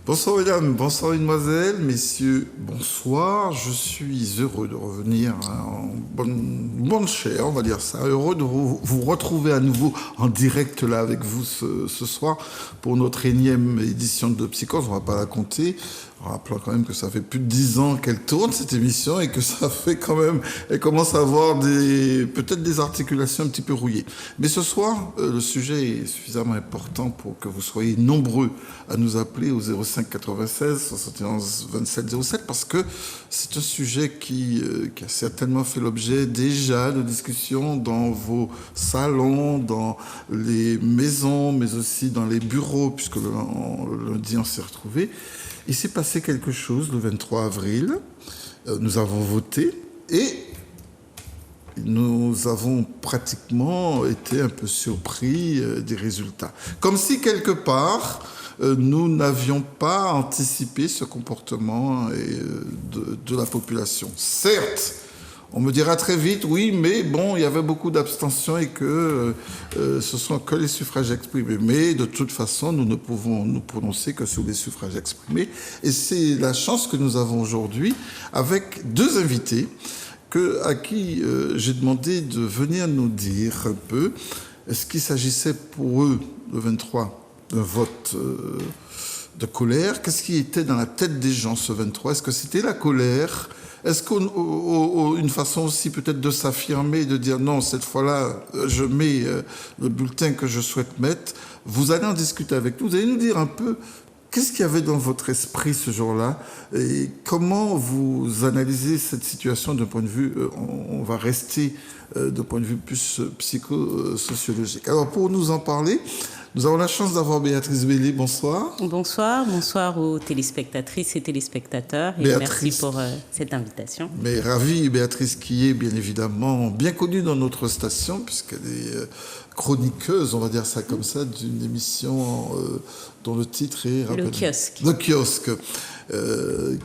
Bonsoir mesdames, bonsoir mesdemoiselles, messieurs, bonsoir. Je suis heureux de revenir en bonne chair, on va dire ça. Heureux de vous retrouver à nouveau en direct là avec vous ce soir pour notre énième édition de Psychose. On ne va pas la compter. En rappelant quand même que ça fait plus de 10 ans qu'elle tourne cette émission et que ça fait quand même, elle commence à avoir peut-être des articulations un petit peu rouillées. Mais ce soir, le sujet est suffisamment important pour que vous soyez nombreux à nous appeler au 05 96 71 27 07 parce que c'est un sujet qui a certainement fait l'objet déjà de discussions dans vos salons, dans les maisons, mais aussi dans les bureaux, puisque le lundi on s'est retrouvés. Il s'est passé quelque chose le 23 avril. Nous avons voté et nous avons pratiquement été un peu surpris des résultats. Comme si quelque part, nous n'avions pas anticipé ce comportement de la population. Certes, on me dira très vite, oui, mais bon, il y avait beaucoup d'abstention et que ce sont que les suffrages exprimés. Mais de toute façon, nous ne pouvons nous prononcer que sur les suffrages exprimés. Et c'est la chance que nous avons aujourd'hui avec deux invités à qui j'ai demandé de venir nous dire un peu est-ce qu'il s'agissait pour eux, le 23, d'un vote de colère. Qu'est-ce qui était dans la tête des gens ce 23 ? Est-ce que c'était la colère ? Est-ce qu'une façon aussi peut-être de s'affirmer, de dire non, cette fois-là, je mets le bulletin que je souhaite mettre. Vous allez en discuter avec nous. Vous allez nous dire un peu qu'est-ce qu'il y avait dans votre esprit ce jour-là et comment vous analysez cette situation d'un point de vue, on va rester d'un point de vue plus psychosociologique. Alors pour nous en parler, nous avons la chance d'avoir Béatrice Bellé. Bonsoir. Bonsoir aux téléspectatrices et téléspectateurs. Et merci pour cette invitation. Mais ravi, Béatrice, qui est bien évidemment bien connue dans notre station, puisqu'elle est chroniqueuse, on va dire ça comme ça, d'une émission dont le titre est... Le kiosque. Le kiosque.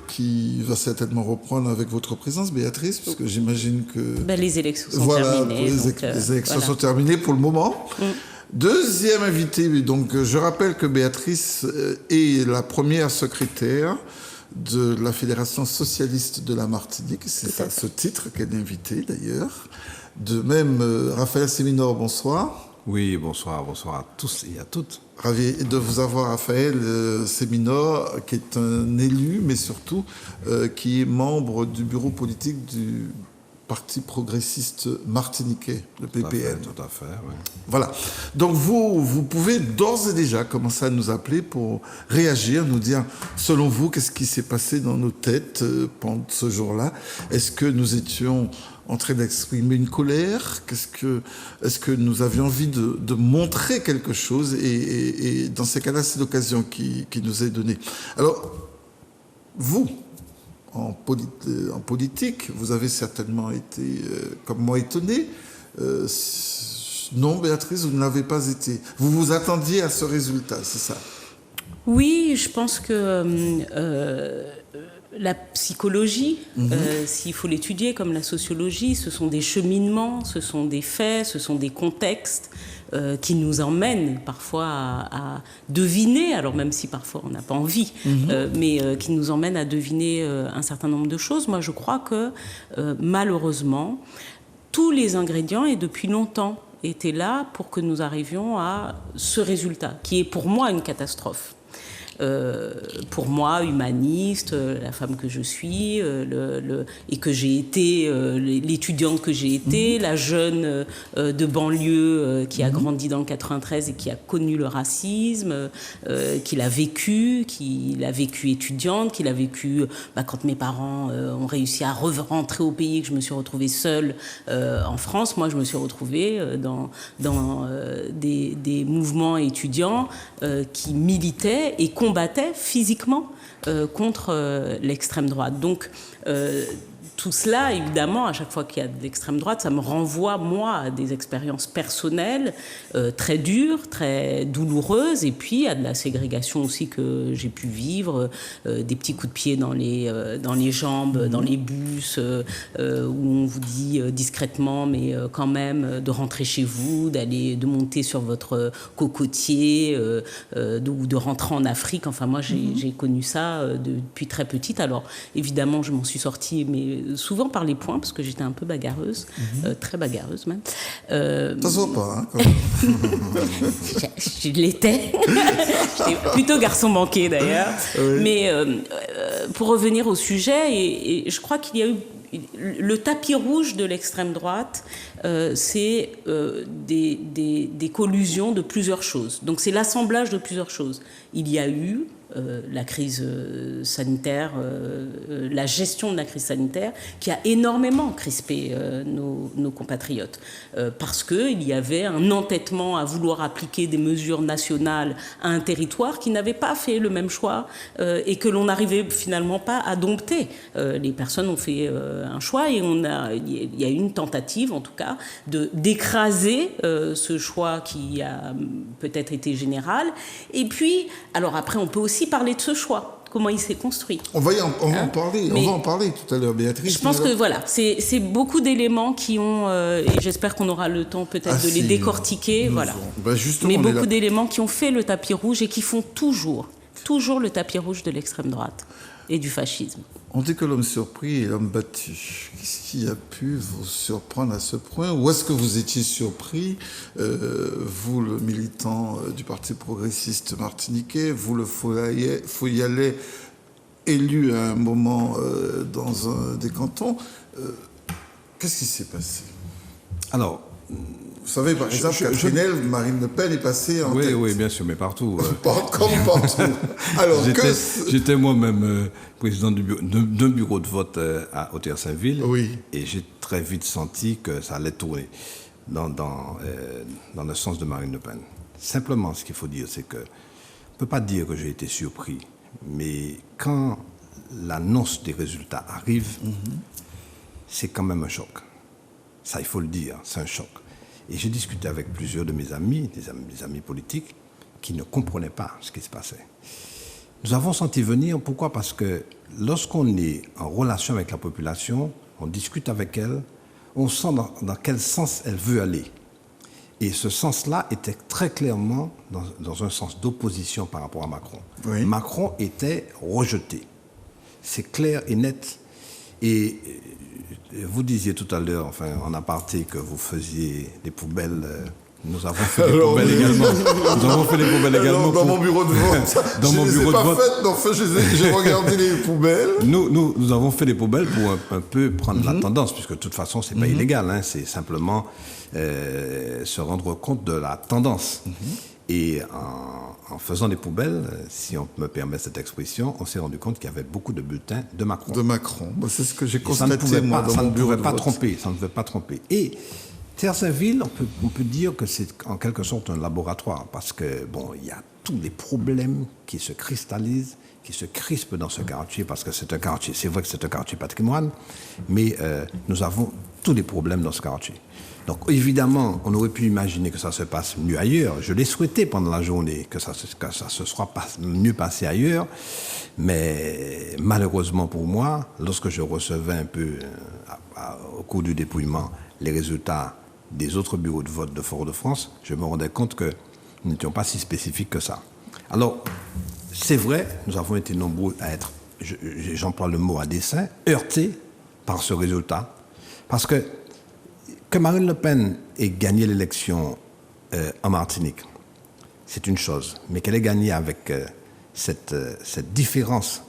Qui va certainement reprendre avec votre présence, Béatrice, parce que j'imagine que... les élections sont terminées. Les élections sont terminées pour le moment. Deuxième invité, donc je rappelle que Béatrice est la première secrétaire de la Fédération socialiste de la Martinique. C'est à ce titre qu'elle est invitée d'ailleurs. De même, Raphaël Séminor, bonsoir. Oui, bonsoir à tous et à toutes. Ravi de vous avoir, Raphaël Séminor, qui est un élu, mais surtout qui est membre du bureau politique du Parti progressiste martiniquais, le PPN. Tout à fait, oui. Voilà. Donc vous pouvez d'ores et déjà commencer à nous appeler pour réagir, nous dire, selon vous, qu'est-ce qui s'est passé dans nos têtes pendant ce jour-là ? Est-ce que nous étions en train d'exprimer une colère ? Est-ce que nous avions envie de montrer quelque chose ? Et dans ces cas-là, c'est l'occasion qui nous est donnée. Alors, vous, en politique, vous avez certainement été, comme moi, étonné. Non, Béatrice, vous ne l'avez pas été. Vous vous attendiez à ce résultat, c'est ça ? Oui, je pense que la psychologie, s'il faut l'étudier comme la sociologie, ce sont des cheminements, ce sont des faits, ce sont des contextes qui nous emmènent parfois à deviner, alors même si parfois on n'a pas envie, mais qui nous emmènent à deviner un certain nombre de choses. Moi, je crois que malheureusement, tous les ingrédients, et depuis longtemps, étaient là pour que nous arrivions à ce résultat, qui est pour moi une catastrophe. Pour moi, humaniste, la femme que je suis, et que j'ai été, l'étudiante que j'ai été, la jeune de banlieue qui a grandi dans le 93 et qui a connu le racisme, qui l'a vécu étudiante, qui l'a vécu quand mes parents ont réussi à rentrer au pays, que je me suis retrouvée seule en France. Moi, je me suis retrouvée dans des mouvements étudiants qui militaient et combattaient physiquement contre l'extrême droite. Donc, tout cela, évidemment, à chaque fois qu'il y a de l'extrême droite, ça me renvoie, moi, à des expériences personnelles très dures, très douloureuses, et puis à de la ségrégation aussi que j'ai pu vivre, des petits coups de pied dans les jambes, dans les bus, où on vous dit discrètement, mais quand même, de rentrer chez vous, de monter sur votre cocotier, ou de rentrer en Afrique. Enfin, moi, j'ai connu ça depuis très petite. Alors, évidemment, je m'en suis sortie, mais souvent par les poings, parce que j'étais un peu bagarreuse, très bagarreuse même. Ça se voit pas, hein, quand même. Je l'étais. J'étais plutôt garçon manqué, d'ailleurs. Oui. Mais pour revenir au sujet, et je crois qu'il y a eu le tapis rouge de l'extrême droite, c'est des collusions de plusieurs choses. Donc c'est l'assemblage de plusieurs choses. Il y a eu la crise sanitaire, la gestion de la crise sanitaire, qui a énormément crispé nos compatriotes. Parce qu'il y avait un entêtement à vouloir appliquer des mesures nationales à un territoire qui n'avait pas fait le même choix et que l'on n'arrivait finalement pas à dompter. Les personnes ont fait un choix et il y a eu une tentative, en tout cas, d'écraser ce choix qui a peut-être été général. Et puis, alors après, on peut aussi parler de ce choix, comment il s'est construit. On va en parler, on va en parler tout à l'heure, Béatrice. Je pense que voilà, c'est beaucoup d'éléments qui ont, et j'espère qu'on aura le temps peut-être de les décortiquer, voilà. Mais beaucoup d'éléments qui ont fait le tapis rouge et qui font toujours le tapis rouge de l'extrême droite et du fascisme. On dit que l'homme surpris est l'homme battu. Qu'est-ce qui a pu vous surprendre à ce point? Ou est-ce que vous étiez surpris, vous le militant du Parti progressiste martiniquais, vous le Foyalais élu à un moment dans un des cantons, qu'est-ce qui s'est passé? Alors, vous savez, par exemple, Catherine, Marine Le Pen est passée en tête. Oui, bien sûr, mais partout. Comme partout. Alors, j'étais moi-même président d'un bureau de vote à Hauteur-Saint-Ville. Oui. Et j'ai très vite senti que ça allait tourner dans le sens de Marine Le Pen. Simplement, ce qu'il faut dire, c'est que on ne peut pas dire que j'ai été surpris, mais quand l'annonce des résultats arrive, c'est quand même un choc. Ça, il faut le dire, c'est un choc. Et j'ai discuté avec plusieurs de mes amis, des amis politiques, qui ne comprenaient pas ce qui se passait. Nous avons senti venir, pourquoi? Parce que lorsqu'on est en relation avec la population, on discute avec elle, on sent dans quel sens elle veut aller. Et ce sens-là était très clairement dans un sens d'opposition par rapport à Macron. Oui. Macron était rejeté. C'est clair et net. Et vous disiez tout à l'heure, enfin, en aparté, que vous faisiez des poubelles. Nous avons fait des poubelles également. Nous avons fait des poubelles également. Dans mon bureau de vote. Dans mon bureau de vote. J'ai regardé les poubelles. Nous avons fait des poubelles pour un peu prendre la tendance, puisque de toute façon, c'est pas illégal. Hein, c'est simplement se rendre compte de la tendance. Et en faisant des poubelles, si on me permet cette expression, on s'est rendu compte qu'il y avait beaucoup de bulletins de Macron. De Macron. C'est ce que j'ai constaté, ça ne pouvait pas tromper. Ça ne pouvait pas tromper. Et Hauteur-Saint-Ville, on peut dire que c'est en quelque sorte un laboratoire, parce que, bon, il y a tous les problèmes qui se cristallisent, qui se crispent dans ce quartier, parce que c'est un quartier, c'est vrai que c'est un quartier patrimoine, mais nous avons tous les problèmes dans ce quartier. Donc évidemment, on aurait pu imaginer que ça se passe mieux ailleurs. Je l'ai souhaité pendant la journée, que ça se soit mieux passé ailleurs. Mais malheureusement pour moi, lorsque je recevais un peu, au cours du dépouillement, les résultats des autres bureaux de vote de Fort-de-France, je me rendais compte que nous n'étions pas si spécifiques que ça. Alors, c'est vrai, nous avons été nombreux à être, j'emploie le mot à dessein, heurtés par ce résultat. Parce que Marine Le Pen ait gagné l'élection en Martinique, c'est une chose. Mais qu'elle ait gagné avec cette différence,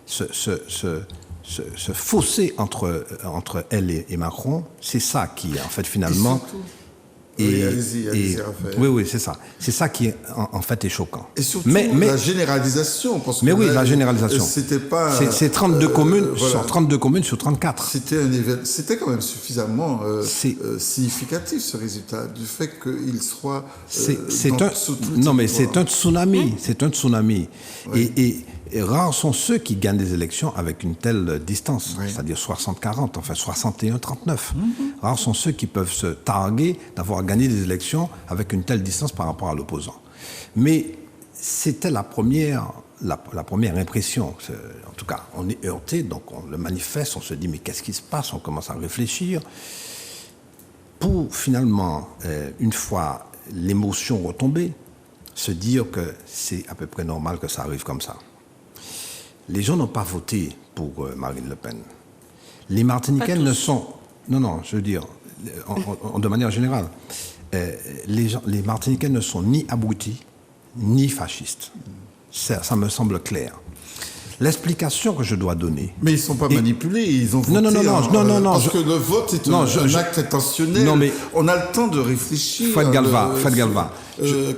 ce fossé entre elle et Macron, c'est ça qui, en fait, finalement... Allez-y, Raphaël. Oui, c'est ça. C'est ça qui, en fait, est choquant. Et surtout, la généralisation. Parce que la généralisation. C'était pas... C'est 32 communes, voilà. 32 communes sur 34. C'était quand même suffisamment significatif, ce résultat, du fait qu'il soit... c'est un tsunami. Oui. C'est un tsunami. Oui. Et Et rares sont ceux qui gagnent des élections avec une telle distance, c'est-à-dire 60-40, enfin 61-39. Rares sont ceux qui peuvent se targuer d'avoir gagné des élections avec une telle distance par rapport à l'opposant. Mais c'était la première impression. En tout cas, on est heurté, donc on le manifeste, on se dit mais qu'est-ce qui se passe? On commence à réfléchir. Pour finalement, une fois l'émotion retombée, se dire que c'est à peu près normal que ça arrive comme ça. Les gens n'ont pas voté pour Marine Le Pen. Les Martiniquais ne sont... Non, je veux dire, de manière générale, les Martiniquais ne sont ni abrutis, ni fascistes. Ça me semble clair. L'explication que je dois donner... Mais ils ne sont pas manipulés, ils ont voté... Non, parce que le vote est un acte intentionnel. Non, mais on a le temps de réfléchir. Fred Galva.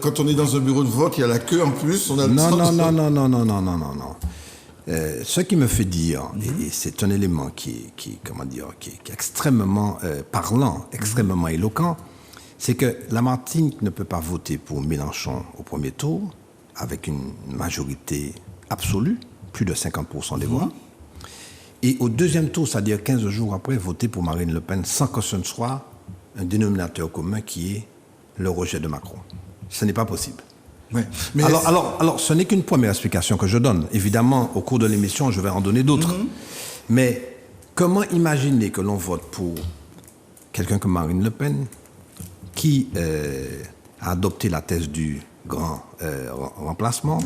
Quand on est dans un bureau de vote, il y a la queue en plus, on a le temps... Non. Ce qui me fait dire, et c'est un élément qui est extrêmement parlant, extrêmement éloquent, c'est que la Martinique ne peut pas voter pour Mélenchon au premier tour avec une majorité absolue, plus de 50% des voix, et au deuxième tour, c'est-à-dire 15 jours après, voter pour Marine Le Pen sans que ce ne soit un dénominateur commun qui est le rejet de Macron. Ce n'est pas possible. Ouais. Mais alors, ce n'est qu'une première explication que je donne. Évidemment, au cours de l'émission, je vais en donner d'autres. Mais comment imaginer que l'on vote pour quelqu'un comme Marine Le Pen, qui a adopté la thèse du grand remplacement,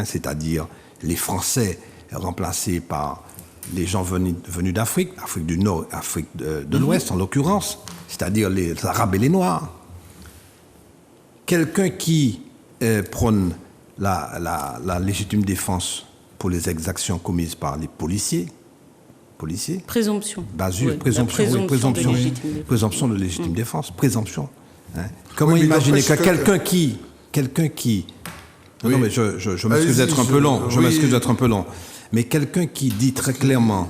c'est-à-dire les Français remplacés par les gens venus d'Afrique, Afrique du Nord, Afrique de l'Ouest en l'occurrence, c'est-à-dire les Arabes et les Noirs. Quelqu'un qui prône la légitime défense pour les exactions commises par les policiers. Présomption. Présomption de légitime défense. Présomption. Comment imaginer que quelqu'un qui... Non, mais je m'excuse d'être un peu long. Mais quelqu'un qui dit très clairement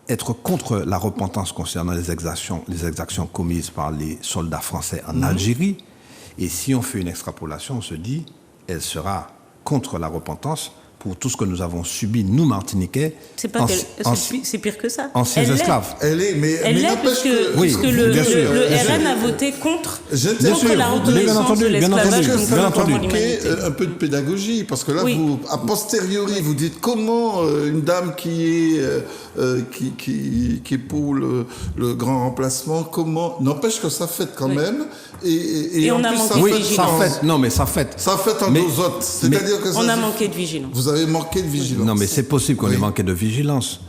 être contre la repentance concernant les exactions commises par les soldats français en Algérie, et si on fait une extrapolation, on se dit, elle sera contre la repentance pour tout ce que nous avons subi, nous, Martiniquais. C'est pire que ça. Anciens esclaves. Elle l'est, parce que le RN a voté contre la reconnaissance de l'esclavage. Bien entendu. Un peu de pédagogie, parce que là, vous, a posteriori, vous dites comment une dame qui est pour le grand remplacement, comment... N'empêche que ça fait quand même. Et on a manqué de vigilance. Ça fait. Ça fait en deux autres. C'est-à-dire que on a manqué de vigilance. Vous avez manqué de vigilance. Non, mais c'est possible qu'on ait manqué de vigilance.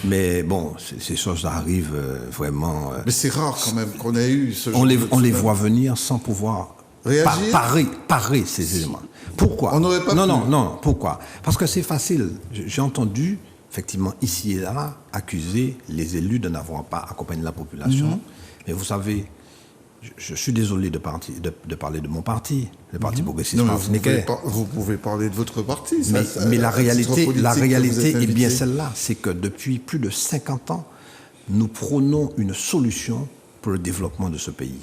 Mais bon, ces choses arrivent vraiment... Mais c'est rare quand même qu'on ait eu ce genre on les voit venir sans pouvoir parer ces éléments. Pourquoi? On n'aurait pas Non, pourquoi? Parce que c'est facile. J'ai entendu, effectivement, ici et là, accuser les élus de n'avoir pas accompagné la population. Mais vous savez... Je suis désolé de parler de mon parti, le Parti progressiste martiniquais. Vous pouvez parler de votre parti. Mais la réalité est bien celle-là. C'est que depuis plus de 50 ans, nous prônons une solution pour le développement de ce pays.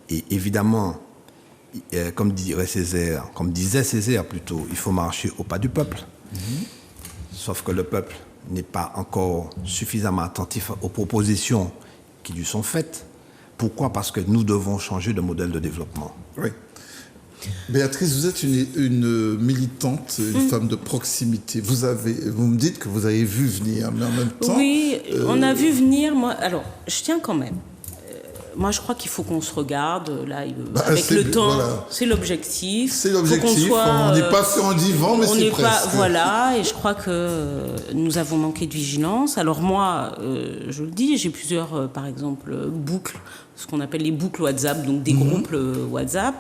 Et évidemment, comme disait Césaire plutôt, il faut marcher au pas du peuple. Sauf que le peuple n'est pas encore suffisamment attentif aux propositions qui lui sont faites. Pourquoi? Parce que nous devons changer de modèle de développement. Oui. Béatrice, vous êtes une militante, une femme de proximité. Vous me dites que vous avez vu venir, mais en même temps... Oui, on a vu venir. Alors, je tiens quand même. Moi, je crois qu'il faut qu'on se regarde, là, avec le temps. Voilà. C'est l'objectif. C'est l'objectif. On n'est pas sur un divan, mais c'est presque. Voilà, et je crois que nous avons manqué de vigilance. Alors moi, je le dis, j'ai plusieurs, par exemple, boucles, ce qu'on appelle les boucles WhatsApp, donc des groupes WhatsApp,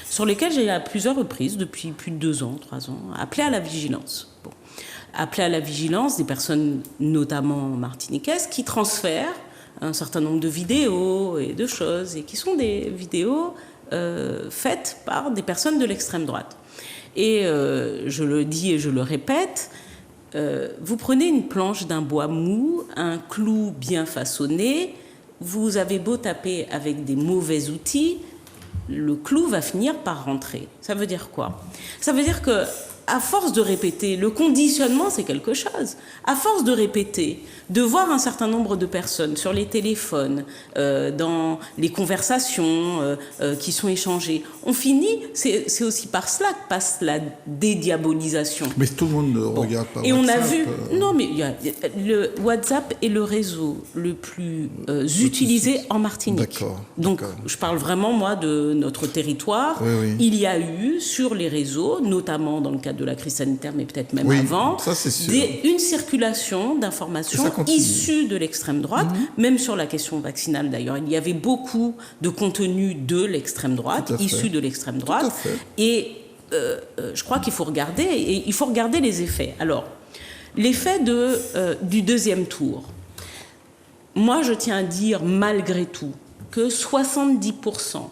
sur lesquels j'ai à plusieurs reprises, depuis plus de 2 ans, 3 ans, appelé à la vigilance. Bon. Appelé à la vigilance des personnes, notamment martiniquaises, qui transfèrent un certain nombre de vidéos et de choses, et qui sont des vidéos faites par des personnes de l'extrême droite. Et je le dis et je le répète, vous prenez une planche d'un bois mou, un clou bien façonné, vous avez beau taper avec des mauvais outils, le clou va finir par rentrer. Ça veut dire quoi? Ça veut dire que à force de répéter, le conditionnement, c'est quelque chose. À force de répéter, de voir un certain nombre de personnes sur les téléphones, dans les conversations qui sont échangées, on finit, c'est aussi par cela que passe la dédiabolisation. Mais tout le monde ne regarde pas et WhatsApp. On a vu, non mais le WhatsApp est le réseau le plus utilisé en Martinique. D'accord. Donc je parle vraiment moi de notre territoire. Oui. Il y a eu sur les réseaux, notamment dans le cadre de la crise sanitaire, mais peut-être même avant, ça, c'est sûr. une circulation d'informations issues de l'extrême droite, même sur la question vaccinale d'ailleurs. Il y avait beaucoup de contenu de l'extrême droite, issus de l'extrême droite. Et je crois qu'il faut regarder, et il faut regarder les effets. Alors, l'effet du deuxième tour. Moi, je tiens à dire, malgré tout, que 70%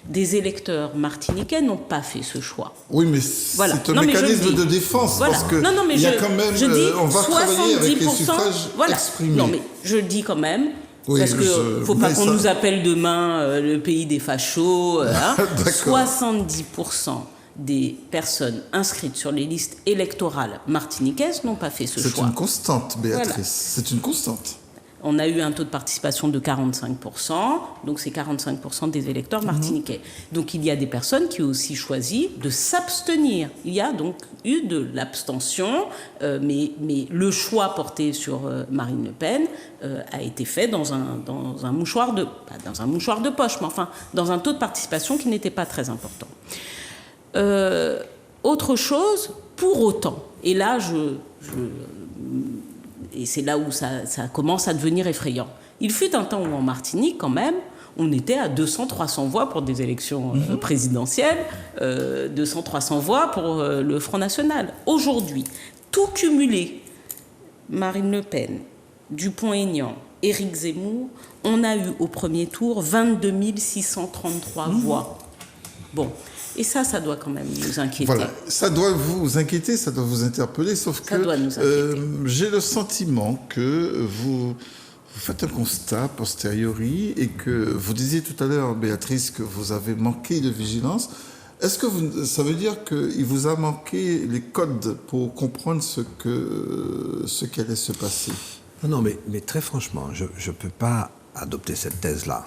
des électeurs martiniquais n'ont pas fait ce choix. Oui, mais c'est un mécanisme de défense, parce que il y a quand même, on va travailler avec les suffrages exprimés. Non, mais je dis quand même, parce qu'il ne faut pas qu'on nous appelle demain le pays des fachos. 70% des personnes inscrites sur les listes électorales martiniquaises n'ont pas fait ce choix. C'est une constante, Béatrice, c'est une constante. On a eu un taux de participation de 45%, donc c'est 45% des électeurs martiniquais. Donc il y a des personnes qui ont aussi choisi de s'abstenir. Il y a donc eu de l'abstention, mais le choix porté sur Marine Le Pen a été fait dans un mouchoir pas dans un mouchoir de poche, mais enfin dans un taux de participation qui n'était pas très important. Autre chose, pour autant, et là et c'est là où ça commence à devenir effrayant. Il fut un temps où en Martinique, quand même, on était à 200-300 voix pour des élections présidentielles, 200-300 voix pour le Front National. Aujourd'hui, tout cumulé, Marine Le Pen, Dupont-Aignan, Éric Zemmour, on a eu au premier tour 22 633 voix. Bon. Et ça doit quand même nous inquiéter. Voilà, ça doit vous inquiéter, ça doit vous interpeller, sauf que j'ai le sentiment que vous faites un constat a posteriori et que vous disiez tout à l'heure, Béatrice, que vous avez manqué de vigilance. Est-ce que ça veut dire qu'il vous a manqué les codes pour comprendre ce qui allait se passer? Non, mais très franchement, je ne peux pas adopter cette thèse-là.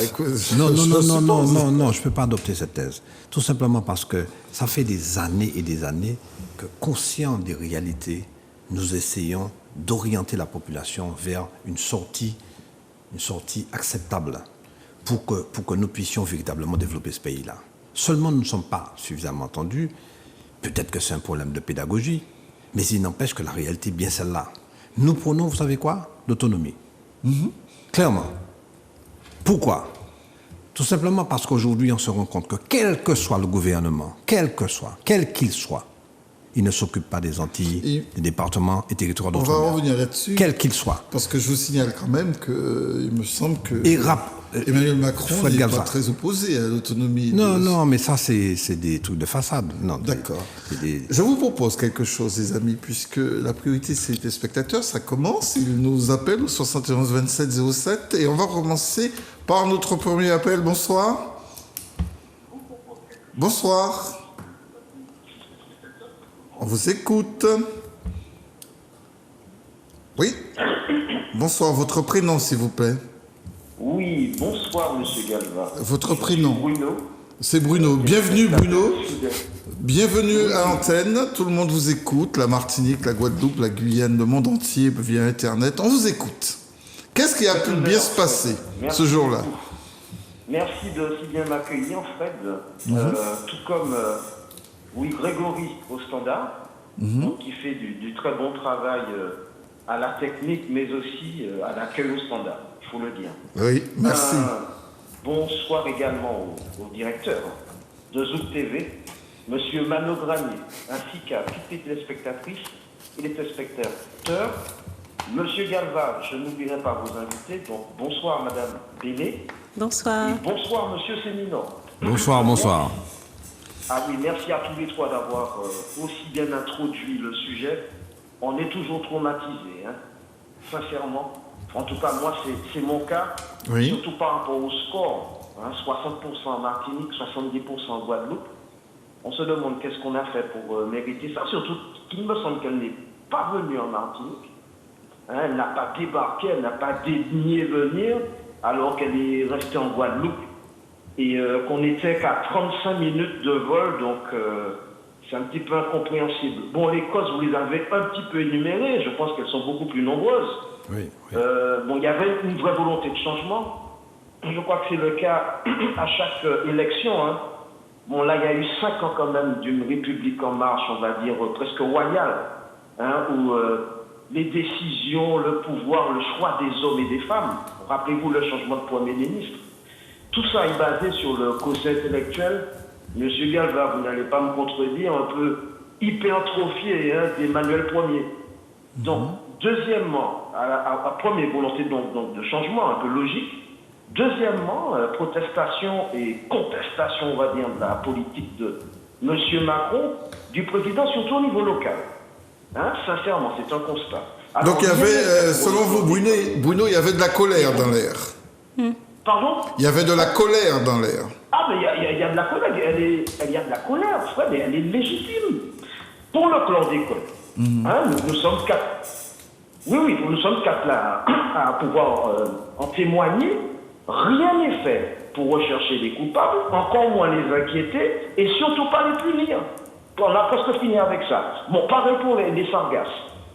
Écoute, non, je ne peux pas adopter cette thèse. Tout simplement parce que ça fait des années et des années que, conscients des réalités, nous essayons d'orienter la population vers une sortie acceptable pour que nous puissions véritablement développer ce pays-là. Seulement, nous ne sommes pas suffisamment entendus. Peut-être que c'est un problème de pédagogie, mais il n'empêche que la réalité est bien celle-là. Nous prenons, vous savez quoi? L'autonomie. Clairement. Pourquoi? Tout simplement parce qu'aujourd'hui, on se rend compte que quel que soit le gouvernement, quel qu'il soit, il ne s'occupe pas des Antilles, des départements et territoires d'outre-mer. On va revenir là-dessus. Quel qu'il soit. Parce que je vous signale quand même qu'il me semble que Emmanuel Macron n'est pas très opposé à l'autonomie. Non, mais ça, c'est des trucs de façade. D'accord. Je vous propose quelque chose, les amis, puisque la priorité, c'est les téléspectateurs. Ça commence. Ils nous appellent au 71 27 07 et on va commencer par notre premier appel. Bonsoir. Bonsoir. On vous écoute. Oui. Bonsoir. Votre prénom, s'il vous plaît. Oui, bonsoir, monsieur Galva. Votre prénom? Bruno. C'est Bruno. Bienvenue, Bruno. Bienvenue à l'antenne. Tout le monde vous écoute. La Martinique, la Guadeloupe, la Guyane, le monde entier via Internet. On vous écoute. Qu'est-ce qui a pu bien se passer ce jour-là? Merci de si bien m'accueillir, Fred. Tout comme Grégory au standard, qui fait du très bon travail à la technique, mais aussi à l'accueil au standard, il faut le dire. Oui, merci. Bonsoir également au directeur de Zouk TV, monsieur Mano Granier, ainsi qu'à toutes les téléspectatrices et les téléspectateurs. Monsieur Galva, je n'oublierai pas vos invités, donc bonsoir madame Bélé. Bonsoir. Et bonsoir monsieur Sémino. Bonsoir. Ah oui, merci à tous les trois d'avoir aussi bien introduit le sujet. On est toujours traumatisés, sincèrement. En tout cas, moi, c'est mon cas, surtout par rapport au score. 60% en Martinique, 70% en Guadeloupe. On se demande qu'est-ce qu'on a fait pour mériter ça, surtout qu'il me semble qu'elle n'est pas venue en Martinique. Hein, elle n'a pas débarqué, elle n'a pas daigné venir, alors qu'elle est restée en Guadeloupe. Et qu'on n'était qu'à 35 minutes de vol, donc c'est un petit peu incompréhensible. Bon, les causes, vous les avez un petit peu énumérées, je pense qu'elles sont beaucoup plus nombreuses. Oui, oui. Bon, il y avait une vraie volonté de changement. Je crois que c'est le cas à chaque élection. Hein. Bon, là, il y a eu 5 ans quand même d'une République en marche, on va dire, presque royale, hein, où les décisions, le pouvoir, le choix des hommes et des femmes, rappelez-vous le changement de Premier ministre, tout ça est basé sur le quotient intellectuel. Monsieur Galva, vous n'allez pas me contredire, un peu hypertrophié hein, d'Emmanuel Ier. Donc, deuxièmement, à première volonté donc, de changement, un peu logique. Deuxièmement, protestation et contestation, on va dire, de la politique de monsieur Macron, du président, surtout au niveau local. Hein, sincèrement, c'est un constat. Alors, donc il y avait, selon vous, Bruno, il y avait de la colère dans l'air. Pardon? Il y avait de la colère dans l'air. Ah, mais il y a de la colère, il y a de la colère, Fred, mais elle est légitime. Pour le chlordécone, hein, nous sommes 4. Oui, nous sommes 4 là à pouvoir en témoigner. Rien n'est fait pour rechercher les coupables, encore moins les inquiéter et surtout pas les punir. On a presque fini avec ça. Bon, pareil pour les sargasses.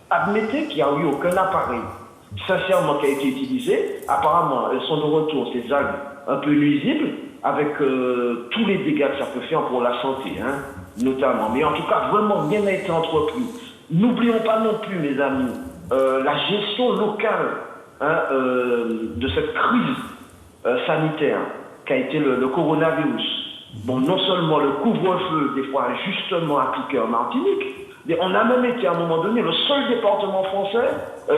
Admettez qu'il n'y a eu aucun appareil, sincèrement, qui a été utilisé. Apparemment, elles sont de retour, ces algues un peu nuisibles, avec tous les dégâts que ça peut faire pour la santé, hein, notamment. Mais en tout cas, vraiment, rien n'a été entrepris. N'oublions pas non plus, mes amis, la gestion locale hein, de cette crise sanitaire qu'a été le coronavirus. Bon, non seulement le couvre-feu, des fois justement appliqué en Martinique, mais on a même été à un moment donné le seul département français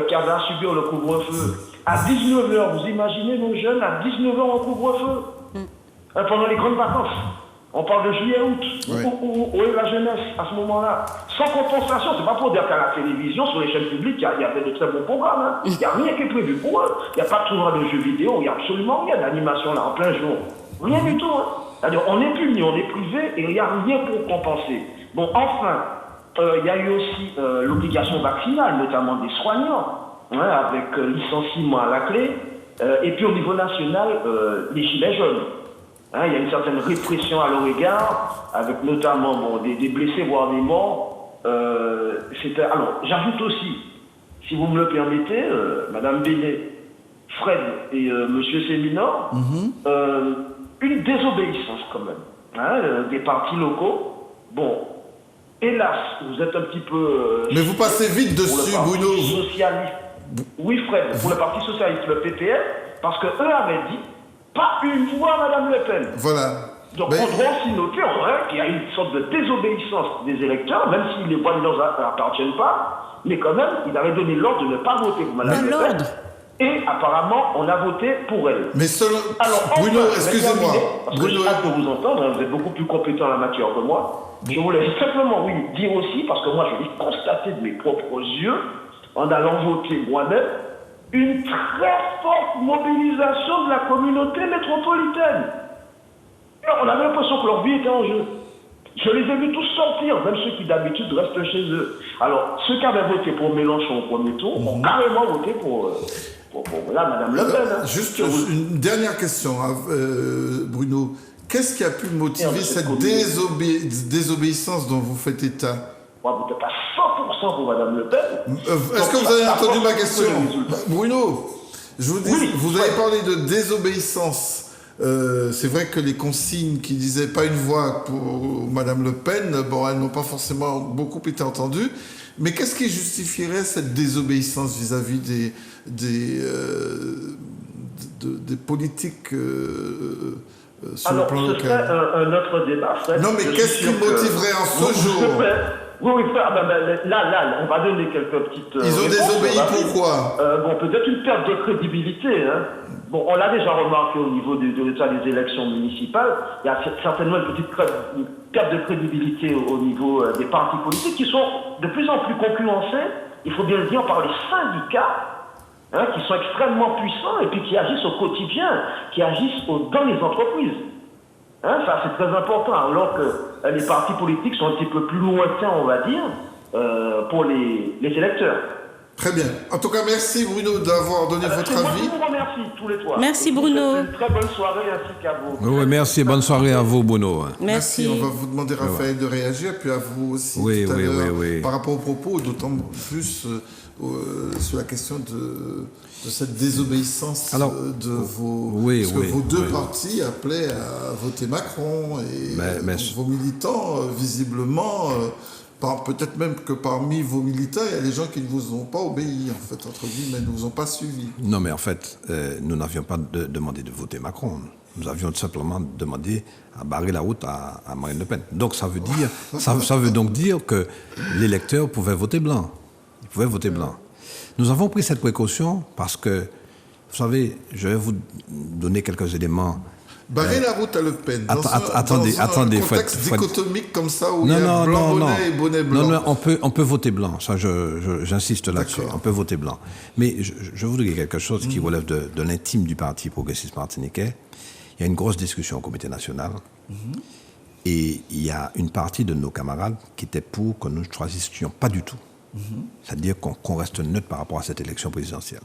qui avait à subir le couvre-feu. À 19h, vous imaginez nos jeunes à 19h en couvre-feu pendant les grandes vacances. On parle de juillet-août. Où est la jeunesse à ce moment-là? Sans compensation, c'est pas pour dire qu'à la télévision, sur les chaînes publiques, il y avait de très bons programmes. Hein. Il n'y a rien qui est prévu pour eux. Il n'y a pas de tournoi de jeux vidéo, il n'y a absolument rien d'animation là, en plein jour. Rien du tout. Hein. C'est-à-dire, on est puni, on est privé et il n'y a rien pour compenser. Bon, enfin, il y a eu aussi l'obligation vaccinale, notamment des soignants, hein, avec licenciement à la clé. Et puis au niveau national, les gilets jaunes. Hein, il y a une certaine répression à leur égard, avec notamment bon, des blessés, voire des morts. Alors, j'ajoute aussi, si vous me le permettez, Madame Bénet, Fred et Monsieur Séminor, une désobéissance quand même, hein, des partis locaux. Bon, hélas, vous êtes un petit peu... Mais vous passez vite dessus, Bruno. Socialiste. Oui, Fred, pour le Parti socialiste, le PPR, parce qu'eux avaient dit pas une voix Madame Le Pen. Voilà. Donc on doit aussi noter en vrai qu'il y a une sorte de désobéissance des électeurs, même si les voix ne leur appartiennent pas, mais quand même, il avait donné l'ordre de ne pas voter pour Madame Le Pen. Et apparemment, on a voté pour elle. Mais selon... Alors, Bruno, enfin, excusez-moi. Parce que j'ai hâte de vous entendre, hein, vous êtes beaucoup plus compétent en la matière que moi. Je voulais simplement, oui, dire aussi, parce que moi, je l'ai constaté de mes propres yeux, en allant voter moi-même, une très forte mobilisation de la communauté métropolitaine. Alors, on avait l'impression que leur vie était en jeu. Je les ai vus tous sortir, même ceux qui d'habitude restent chez eux. Alors, ceux qui avaient voté pour Mélenchon au premier tour ont carrément voté pour Madame Le Pen. Hein. Juste une dernière question, Bruno. Qu'est-ce qui a pu motiver cette désobéissance dont vous faites état? Moi, vous n'êtes pas 100% pour Madame Le Pen. Est-ce que vous avez entendu ma question? Bruno, je vous dis, oui, vous avez parlé de désobéissance. C'est vrai que les consignes qui disaient pas une voix pour Madame Le Pen, bon, elles n'ont pas forcément beaucoup été entendues. Mais qu'est-ce qui justifierait cette désobéissance vis-à-vis des politiques sur le plan local? Alors, ce serait un autre débat. Non, mais qu'est-ce qui motiverait en ce jour? Oui, là, on va donner quelques petites... Ils ont désobéi, pourquoi? Bon, peut-être une perte de crédibilité, hein. Bon, on l'a déjà remarqué au niveau de l'état des élections municipales. Il y a certainement une perte de crédibilité au niveau des partis politiques qui sont de plus en plus concurrencés, il faut bien le dire, par les syndicats, hein, qui sont extrêmement puissants et puis qui agissent au quotidien, qui agissent dans les entreprises. Hein, ça, c'est très important, alors que les partis politiques sont un petit peu plus lointains, on va dire, pour les électeurs. Très bien. En tout cas, merci Bruno d'avoir donné votre avis. Je vous remercie tous les trois. Merci Bruno. Je vous souhaite une très bonne soirée ainsi qu'à vous. Oui, merci. Bonne soirée à vous, Bruno. Merci. On va vous demander, Raphaël, de réagir, puis à vous aussi Oui, tout à oui, l'heure, oui. par rapport aux propos, d'autant plus sur la question de cette désobéissance de vos... parce que vos deux partis appelaient à voter Macron, et vos militants, visiblement... peut-être même que parmi vos militants, il y a des gens qui ne vous ont pas obéi, en fait, entre guillemets, ne vous ont pas suivi. Non, mais en fait, nous n'avions pas demandé de voter Macron. Nous avions tout simplement demandé à barrer la route à Marine Le Pen. Donc ça veut donc dire que l'électeur pouvait voter blanc. Il pouvait voter blanc. Nous avons pris cette précaution parce que, vous savez, je vais vous donner quelques éléments. Barrer la route à Le Pen, attendez, dans un contexte dichotomique comme ça, où il y a blanc bonnet et bonnet blanc. Non, on peut voter blanc, ça j'insiste là-dessus, on peut voter blanc. Mais je vous dis quelque chose qui relève de l'intime du Parti progressiste martiniquais. Il y a une grosse discussion au comité national, et il y a une partie de nos camarades qui étaient pour que nous ne choisissions pas du tout. C'est-à-dire qu'on reste neutre par rapport à cette élection présidentielle.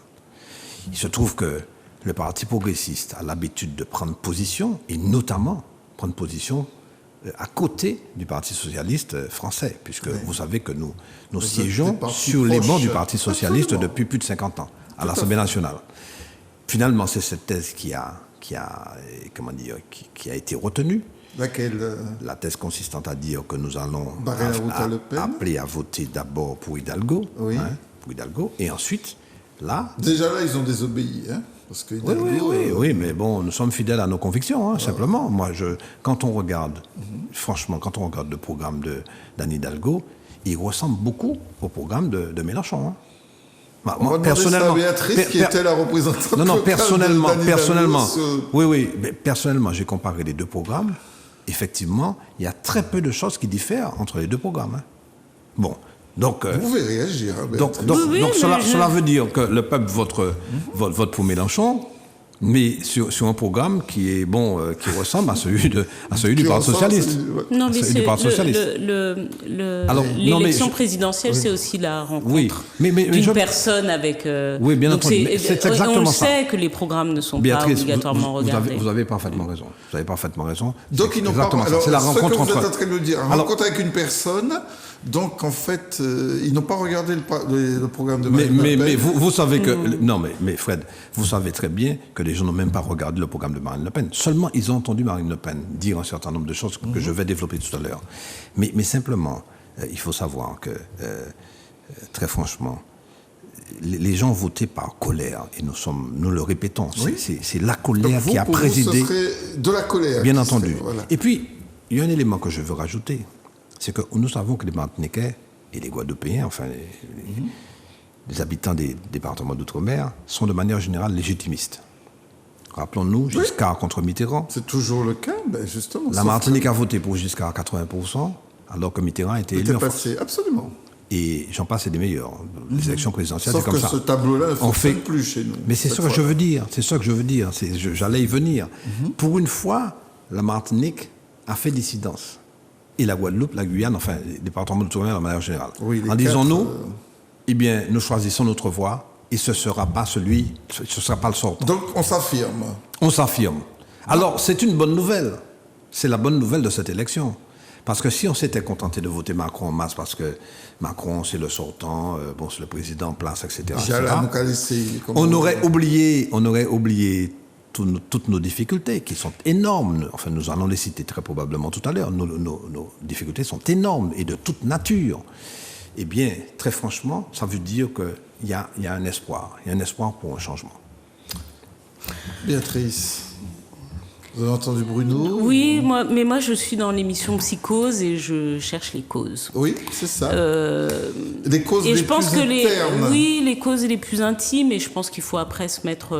Il se trouve que le Parti progressiste a l'habitude de prendre position, et notamment prendre position à côté du Parti socialiste français, puisque vous savez que nous siégeons sur les bancs du Parti socialiste depuis plus de 50 ans, à l'Assemblée nationale. Finalement, c'est cette thèse qui a été retenue. Laquelle La thèse consistante à dire que nous allons appeler à voter d'abord pour Hidalgo, pour Hidalgo, et ensuite, là... Déjà là, ils ont désobéi, hein, parce que Hidalgo, oui, mais bon, nous sommes fidèles à nos convictions, simplement. Moi, quand on regarde, franchement, quand on regarde le programme d'Anne Hidalgo, il ressemble beaucoup au programme de Mélenchon. Hein. Moi, personnellement, Béatrice, qui était la représentante. Non, personnellement. Personnellement, j'ai comparé les deux programmes. Effectivement, il y a très peu de choses qui diffèrent entre les deux programmes. Hein. Bon, donc... Vous pouvez réagir, hein, donc cela veut dire que le peuple vote pour Mélenchon, mais sur un programme qui est qui ressemble à celui du Parti socialiste. Non, mais l'élection présidentielle, c'est aussi la rencontre d'une personne avec... oui, bien entendu. C'est exactement ça. On sait que les programmes ne sont pas obligatoirement regardés. Vous avez parfaitement raison. Vous avez parfaitement raison. Donc, ils n'ont pas... C'est la rencontre entre... Vous êtes en train de nous dire, rencontre avec une personne... Donc, en fait, ils n'ont pas regardé le programme de Marine Le Pen. Mais vous savez que... Non, mais Fred, vous savez très bien que les gens n'ont même pas regardé le programme de Marine Le Pen. Seulement, ils ont entendu Marine Le Pen dire un certain nombre de choses que je vais développer tout à l'heure. Mais simplement, il faut savoir que, très franchement, les gens votaient par colère. Et nous le répétons. C'est la colère qui a présidé... Vous, ce serait de la colère. Bien entendu. Voilà. Et puis, il y a un élément que je veux rajouter. C'est que nous savons que les Martiniquais et les Guadeloupéens, enfin les habitants des départements d'outre-mer, sont de manière générale légitimistes. Rappelons-nous, Giscard contre Mitterrand. C'est toujours le cas, justement. La Martinique a voté pour Giscard à 80%, alors que Mitterrand a été élu en France. Absolument. Et j'en passe, c'est des meilleurs. Les élections présidentielles, c'est comme ça. Sauf que ce tableau-là ne fonctionne plus chez nous. Mais c'est ça que je veux dire. C'est ça que je veux dire. J'allais y venir. Pour une fois, la Martinique a fait dissidence. Et la Guadeloupe, la Guyane, enfin, les départements d'outre-mer de manière générale. En disant-nous, eh bien, nous choisissons notre voie et ce ne sera pas le sortant. Donc, on s'affirme. On s'affirme. Alors, c'est une bonne nouvelle. C'est la bonne nouvelle de cette élection. Parce que si on s'était contenté de voter Macron en masse, parce que Macron, c'est le sortant, c'est le président en place, etc. On aurait oublié toutes nos difficultés, qui sont énormes. Enfin, nous allons les citer très probablement tout à l'heure. Nos difficultés sont énormes et de toute nature. Eh bien, très franchement, ça veut dire qu'il y a un espoir. Il y a un espoir pour un changement. Béatrice, vous avez entendu Bruno? Oui, moi je suis dans l'émission Psychose et je cherche les causes. Oui, c'est ça. Les causes les plus internes. Oui, les causes les plus intimes, et je pense qu'il faut après se mettre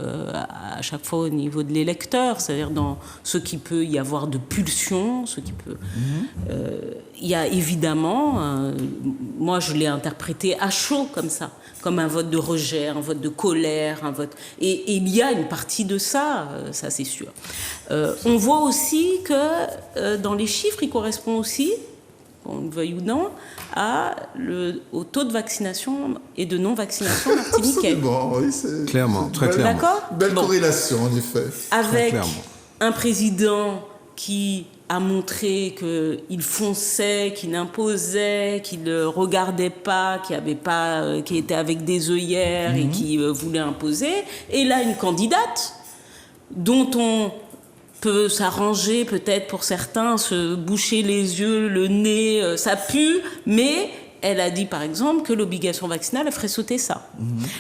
à chaque fois au niveau de l'électeur, c'est-à-dire dans ce qui peut y avoir de pulsion, ce qui peut... Il y a évidemment, moi je l'ai interprété à chaud comme ça, comme un vote de rejet, un vote de colère, un vote... Et il y a une partie de ça c'est sûr. rupture. On voit aussi que dans les chiffres, il correspond aussi, qu'on le veuille ou non, au taux de vaccination et de non-vaccination martiniquais. Absolument, oui, c'est Clairement, très clairement. D'accord ? belle corrélation, en effet. Avec clairement. un président qui a montré qu'il fonçait, qu'il imposait, qu'il ne regardait pas, qui était avec des œillères et qui voulait imposer. Et là, une candidate dont on peut s'arranger peut-être pour certains, se boucher les yeux, le nez, ça pue, mais elle a dit par exemple que l'obligation vaccinale elle ferait sauter ça.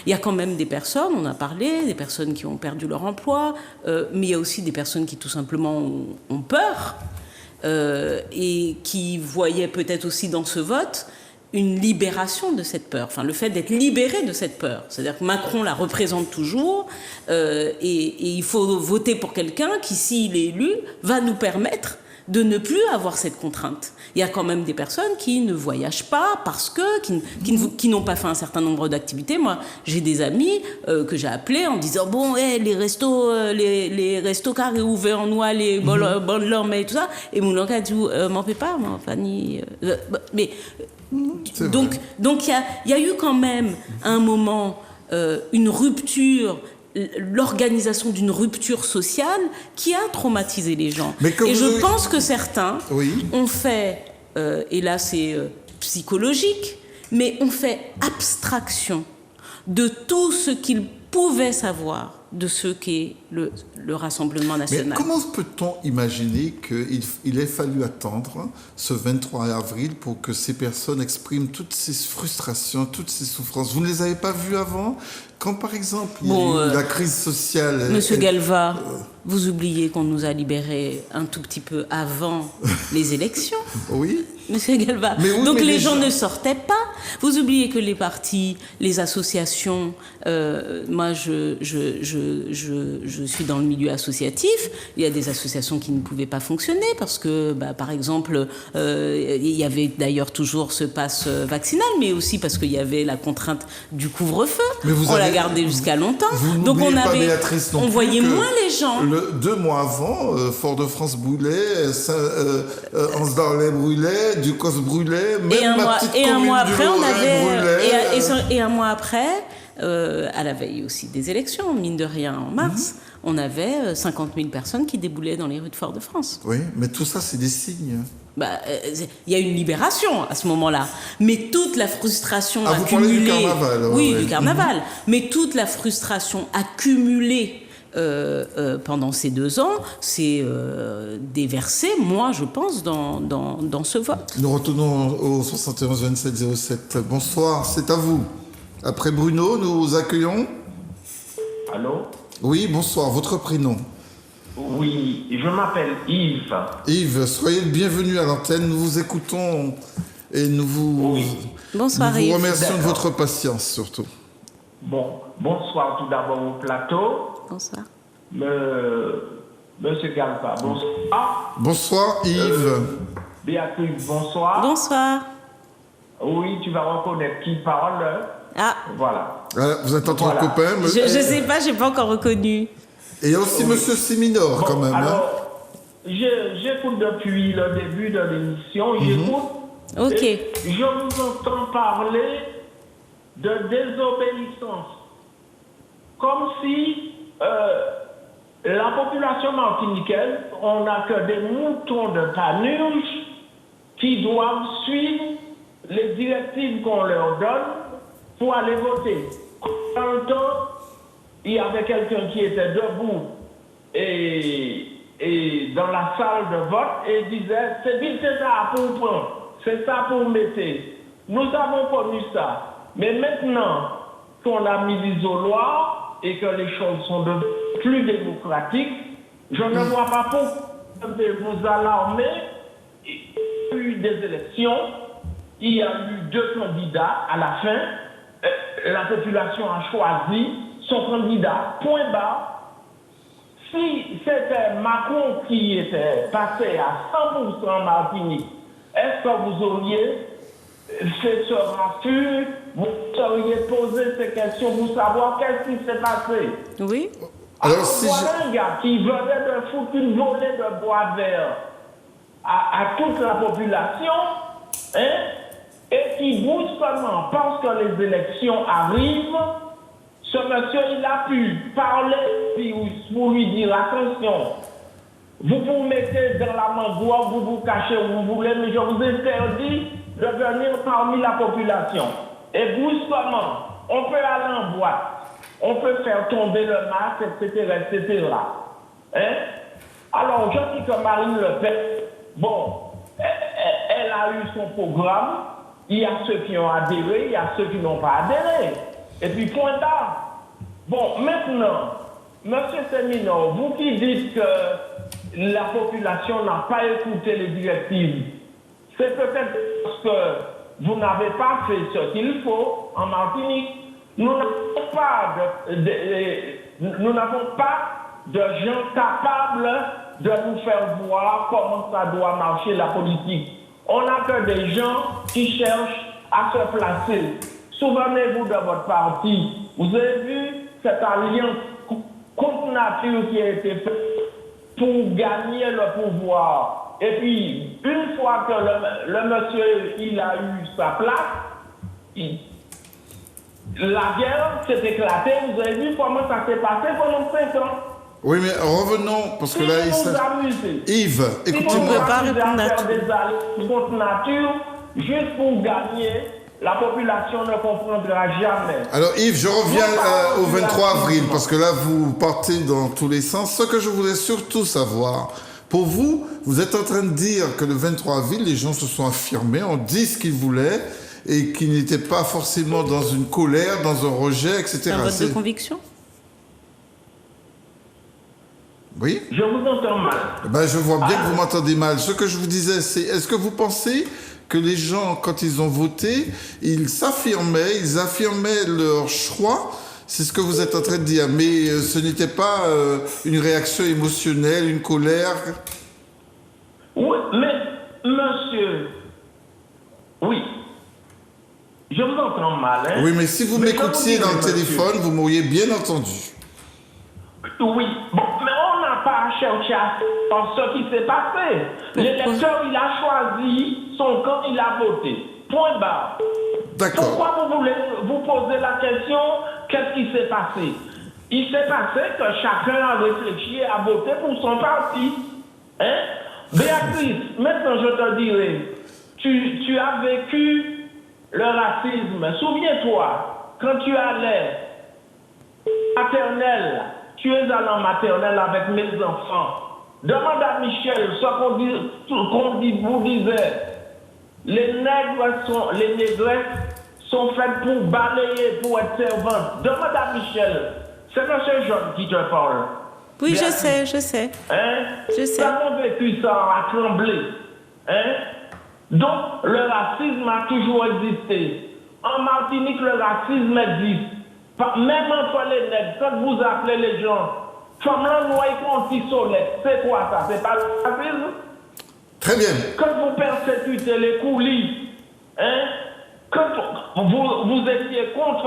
Il y a quand même des personnes, on a parlé, des personnes qui ont perdu leur emploi, mais il y a aussi des personnes qui tout simplement ont peur et qui voyaient peut-être aussi dans ce vote une libération de cette peur, enfin le fait d'être libéré de cette peur. C'est-à-dire que Macron la représente toujours et il faut voter pour quelqu'un qui, s'il est élu, va nous permettre de ne plus avoir cette contrainte. Il y a quand même des personnes qui ne voyagent pas parce que, qui n'ont pas fait un certain nombre d'activités. Moi, j'ai des amis que j'ai appelés en disant bon, les restos qui ont ouvert en noix, les bonnes lormes et tout ça. Et mon langage dit m'en fais pas, moi, Fanny. Mais donc il y a eu quand même à un moment une rupture, l'organisation d'une rupture sociale qui a traumatisé les gens. Et je pense que certains ont fait, et là c'est psychologique, mais ont fait abstraction de tout ce qu'ils pouvaient savoir de ce qu'est le Rassemblement national. Mais comment peut-on imaginer qu'il ait fallu attendre ce 23 avril pour que ces personnes expriment toutes ces frustrations, toutes ces souffrances? Vous ne les avez pas vues avant? Quand, par exemple, il y a eu la crise sociale... Monsieur Galva, vous oubliez qu'on nous a libérés un tout petit peu avant les élections. Oui. Monsieur Galva. Donc les gens ne sortaient pas. Vous oubliez que les partis, les associations... moi, je suis dans le milieu associatif. Il y a des associations qui ne pouvaient pas fonctionner parce que, par exemple, il y avait d'ailleurs toujours ce pass vaccinal, mais aussi parce qu'il y avait la contrainte du couvre-feu. On l'a gardé jusqu'à longtemps. Donc on voyait moins les gens. 2 mois avant, Fort-de-France brûlait, Anse-d'Arlay brûlait, Ducos brûlait, même ma petite commune du Lorrain brûlait. Et un mois après, à la veille aussi des élections, mine de rien, en mars, on avait 50 000 personnes qui déboulaient dans les rues de Fort-de-France. Oui, mais tout ça, c'est des signes. Il y a une libération à ce moment-là, mais toute la frustration accumulée... Vous parlez du carnaval. Oui, du carnaval. Mais toute la frustration accumulée pendant ces 2 ans, c'est déversé, moi, je pense, dans ce vote. Nous retournons au 71 27 07. Bonsoir, c'est à vous. Après Bruno, nous accueillons... Allô? Oui, bonsoir, votre prénom? Oui, je m'appelle Yves. Yves, soyez le bienvenu à l'antenne, nous vous écoutons et nous vous, Bonsoir, nous vous Yves. remercions de votre patience surtout. Bonsoir tout d'abord au plateau. Bonsoir. Monsieur Galpa, bonsoir. Bonsoir Yves. Béatrice, bonsoir. Bonsoir. Oui, tu vas reconnaître qui parle. Ah. Voilà. Vous êtes entre copains. Je sais pas, j'ai pas encore reconnu. Et il y a aussi Monsieur Siminor quand même. Alors, j'écoute depuis le début de l'émission, j'écoute. Ok. Et je vous entends parler de désobéissance. Comme si la population martiniquaise, on n'a que des moutons de Panurge qui doivent suivre les directives qu'on leur donne pour aller voter. En même temps, il y avait quelqu'un qui était debout et dans la salle de vote et disait « c'est ça pour prendre, c'est ça pour mettre ». Nous avons connu ça. Mais maintenant qu'on a mis l'isoloir et que les choses sont devenues plus démocratiques, je ne vois pas pourquoi vous alarmer. Il y a eu des élections, il y a eu 2 candidats à la fin. La population a choisi son candidat, point barre. Si c'était Macron qui était passé à 100% en Martinique, est-ce que vous auriez fait ce raffut, vous auriez posé ces questions pour savoir qu'est-ce qui s'est passé? Oui. Alors, si voilà un gars qui venait de foutre une volée de bois vert à toute la population, hein, et qui brusquement, parce que les élections arrivent, ce monsieur, il a pu parler pour lui dire, attention, vous vous mettez dans la mangoire, vous vous cachez où vous voulez, mais je vous interdis de venir parmi la population. Et brusquement, on peut aller en boîte, on peut faire tomber le masque, etc., etc. Hein? Alors, je dis que Marine Le Pen, bon, elle a eu son programme, il y a ceux qui ont adhéré, il y a ceux qui n'ont pas adhéré. Et puis, point barre. Bon, maintenant, monsieur Séminot, vous qui dites que la population n'a pas écouté les directives, c'est peut-être parce que vous n'avez pas fait ce qu'il faut en Martinique. Nous n'avons pas de gens capables de nous faire voir comment ça doit marcher la politique. On n'a que des gens qui cherchent à se placer. Souvenez-vous de votre parti. Vous avez vu cette alliance contre nature qui a été faite pour gagner le pouvoir. Et puis, une fois que le monsieur il a eu sa place, la guerre s'est éclatée. Vous avez vu comment ça s'est passé pendant 5 ans. Oui, mais revenons, parce que là, Yves, écoutez-moi. On ne peut pas répondre à faire tout. des alliances contre nature, juste pour gagner, la population ne comprendra jamais. Alors Yves, je reviens au 23 avril, parce que là, vous partez dans tous les sens. Ce que je voudrais surtout savoir, pour vous, vous êtes en train de dire que le 23 avril, les gens se sont affirmés, ont dit ce qu'ils voulaient, et qu'ils n'étaient pas forcément dans une colère, dans un rejet, etc. C'est un vote de conviction? Oui? Je vous entends mal. Ben, je vois bien que vous m'entendez mal. Ce que je vous disais, c'est, est-ce que vous pensez que les gens, quand ils ont voté, ils affirmaient leur choix? C'est ce que vous êtes en train de dire. Mais ce n'était pas une réaction émotionnelle, une colère? Oui, mais, monsieur, oui, je vous entends mal. Hein? Oui, mais si vous m'écoutiez dans le téléphone, vous m'auriez bien entendu. Oui, bon, mais on n'a pas à chercher à faire ce qui s'est passé. L'électeur, il a choisi son camp, il a voté. Point barre. D'accord. Pourquoi vous voulez vous poser la question, qu'est-ce qui s'est passé? Il s'est passé que chacun a réfléchi et a voté pour son parti. Hein? Béatrice, maintenant je te dirai, tu as vécu le racisme. Souviens-toi, quand tu allais maternelle, tu es allé en maternelle avec mes enfants. Demande à Michel ce qu'on vous disait. Les négresses sont faites pour balayer, pour être servantes. Demande à Michel. C'est M. Jean qui te parle. Oui, Bien, je sais. Hein? Je sais. Nous avons vécu ça à trembler. Hein? Donc, le racisme a toujours existé. En Martinique, le racisme existe. Même entre les nègres, quand vous appelez les gens, comme l'envoyé contre soleil, c'est quoi ça? C'est pas le racisme? Très bien. Quand vous persécutez les coulisses, hein? Quand vous étiez contre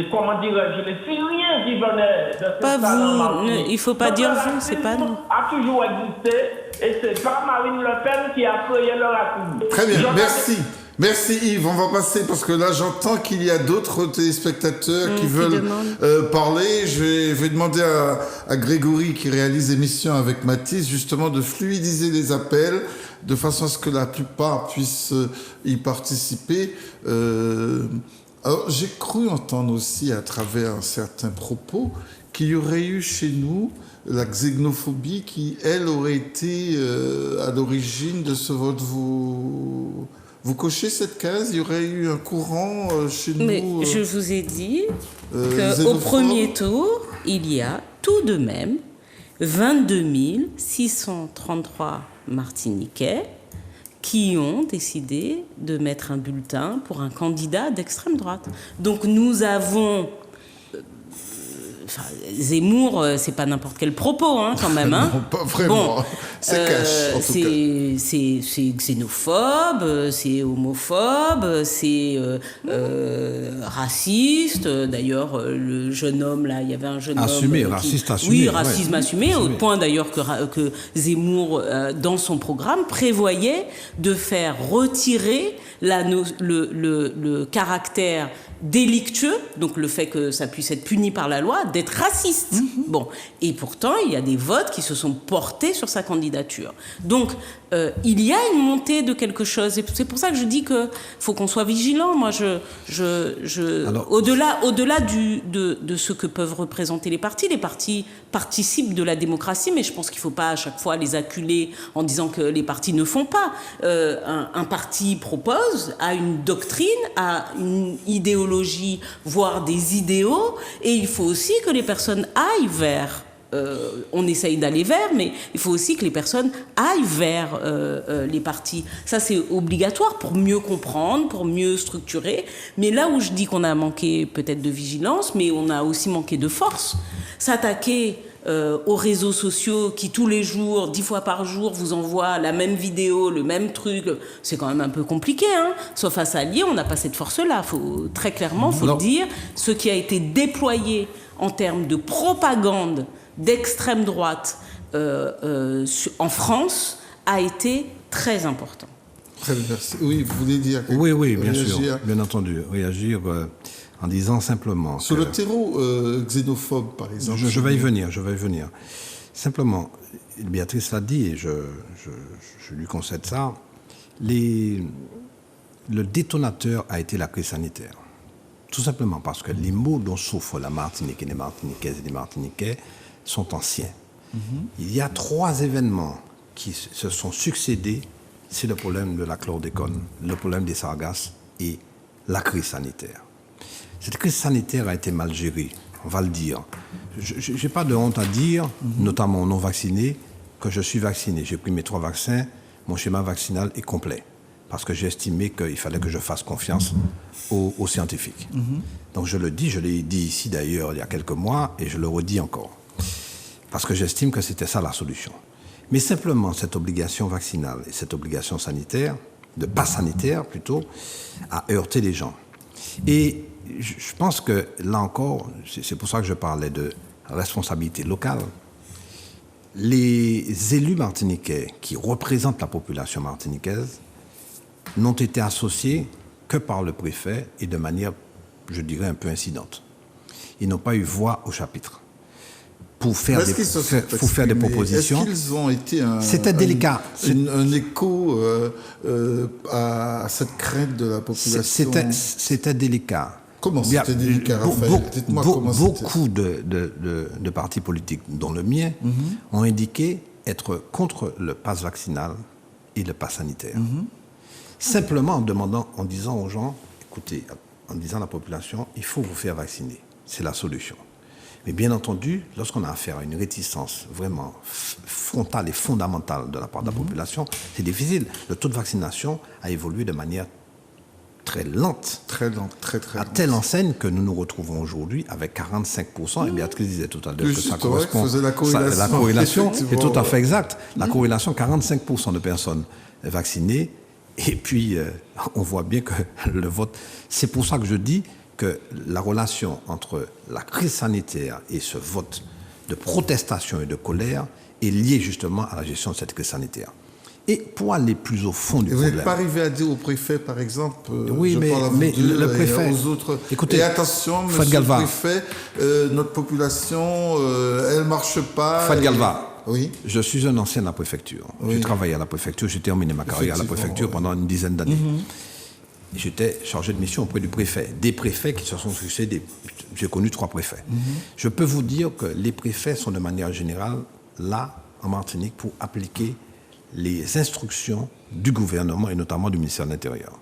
comment dirais-je, les Syriens qui venaient de Pas vous, il ne faut pas donc, dire le vous, c'est pas nous. racisme a toujours existé et c'est pas Marine Le Pen qui a créé le racisme. Très bien, merci. Merci Yves, on va passer parce que là j'entends qu'il y a d'autres téléspectateurs qui veulent parler. Je vais demander à Grégory qui réalise l'émission avec Mathis justement de fluidiser les appels de façon à ce que la plupart puissent y participer. Alors j'ai cru entendre aussi à travers certains propos qu'il y aurait eu chez nous la xénophobie qui, elle, aurait été à l'origine de ce vote. Vous cochez cette case? Il y aurait eu un courant chez nous? Mais je vous ai dit qu'au premier tour, il y a tout de même 22 633 Martiniquais qui ont décidé de mettre un bulletin pour un candidat d'extrême droite. Donc nous avons Zemmour, c'est pas n'importe quel propos, hein, quand même. Hein. Non, pas vraiment. Bon, C'est cash, en tout cas. C'est xénophobe, c'est homophobe, c'est raciste. D'ailleurs, le jeune homme, là, il y avait un jeune assumé, homme... raciste assumé. Oui, racisme assumé, au point d'ailleurs que Zemmour, dans son programme, prévoyait de faire retirer le caractère délictueux, donc le fait que ça puisse être puni par la loi, d'être raciste. Bon, et pourtant, il y a des votes qui se sont portés sur sa candidature. Donc, il y a une montée de quelque chose. Et c'est pour ça que je dis qu'il faut qu'on soit vigilant. Moi, Alors, au-delà de ce que peuvent représenter les partis participent de la démocratie, mais je pense qu'il ne faut pas à chaque fois les acculer en disant que les partis ne font pas. Un parti propose, a une doctrine, a une idéologie, voire des idéaux, et il faut aussi que les personnes aillent vers... on essaye d'aller vers, mais il faut aussi que les personnes aillent vers les partis. Ça, c'est obligatoire pour mieux comprendre, pour mieux structurer. Mais là où je dis qu'on a manqué peut-être de vigilance, mais on a aussi manqué de force, s'attaquer aux réseaux sociaux qui tous les jours, 10 fois par jour, vous envoient la même vidéo, le même truc, c'est quand même un peu compliqué. Hein. Sauf à s'allier, on n'a pas cette force-là. Très clairement, il faut le dire. Ce qui a été déployé en termes de propagande d'extrême droite en France a été très important. Très bien, merci. Oui, vous voulez dire quelque chose? Oui, bien sûr, bien entendu. Réagir en disant simplement... Sur le terreau xénophobe, par exemple. Je vais y venir. Simplement, Béatrice l'a dit, et je lui concède ça, le détonateur a été la crise sanitaire. Tout simplement parce que les maux dont souffrent la Martinique et les Martiniquaises et les Martiniquais sont anciens. Il y a 3 événements qui se sont succédés. C'est le problème de la chlordécone, le problème des sargasses et la crise sanitaire. Cette crise sanitaire a été mal gérée, on va le dire. Je n'ai pas de honte à dire, notamment aux non-vaccinés, que je suis vacciné. J'ai pris mes 3 vaccins, mon schéma vaccinal est complet. Parce que j'ai estimé qu'il fallait que je fasse confiance aux scientifiques. Donc je le dis, je l'ai dit ici d'ailleurs il y a quelques mois, et je le redis encore. Parce que j'estime que c'était ça la solution. Mais simplement, cette obligation vaccinale et cette obligation sanitaire, de passe sanitaire plutôt, a heurté les gens. Et je pense que, là encore, c'est pour ça que je parlais de responsabilité locale, les élus martiniquais qui représentent la population martiniquaise n'ont été associés que par le préfet et de manière, je dirais, un peu incidente. Ils n'ont pas eu voix au chapitre. Pour faire des propositions. Est-ce qu'ils ont été c'était délicat. Un écho à cette crainte de la population? C'était délicat. Comment c'était délicat, Raphaël? Dites-moi comment c'était. Beaucoup de partis politiques, dont le mien, ont indiqué être contre le pass vaccinal et le pass sanitaire. Simplement en disant aux gens, écoutez, en disant à la population, il faut vous faire vacciner. C'est la solution. Mais bien entendu, lorsqu'on a affaire à une réticence vraiment frontale et fondamentale de la part de la population, c'est difficile. Le taux de vaccination a évolué de manière très lente. Très lente. À telle enseigne que nous nous retrouvons aujourd'hui avec 45%. Et Béatrice disait tout à l'heure que ça correspond. La corrélation est tout à fait exacte. La corrélation, 45% de personnes vaccinées. Et puis, on voit bien que le vote... C'est pour ça que je dis que la relation entre la crise sanitaire et ce vote de protestation et de colère est liée justement à la gestion de cette crise sanitaire. Et pour aller plus au fond du problème... Vous n'êtes pas arrivé à dire au préfet, par exemple... oui, mais le préfet... aux autres, écoutez, et attention, monsieur le préfet, notre population, elle ne marche pas... Fred Galva, oui. Je suis un ancien de la préfecture. Oui. J'ai travaillé à la préfecture, j'ai terminé ma carrière à la préfecture pendant une dizaine d'années. J'étais chargé de mission auprès du préfet. Des préfets qui se sont succédés. J'ai connu 3 préfets. Je peux vous dire que les préfets sont de manière générale là, en Martinique, pour appliquer les instructions du gouvernement et notamment du ministère de l'Intérieur.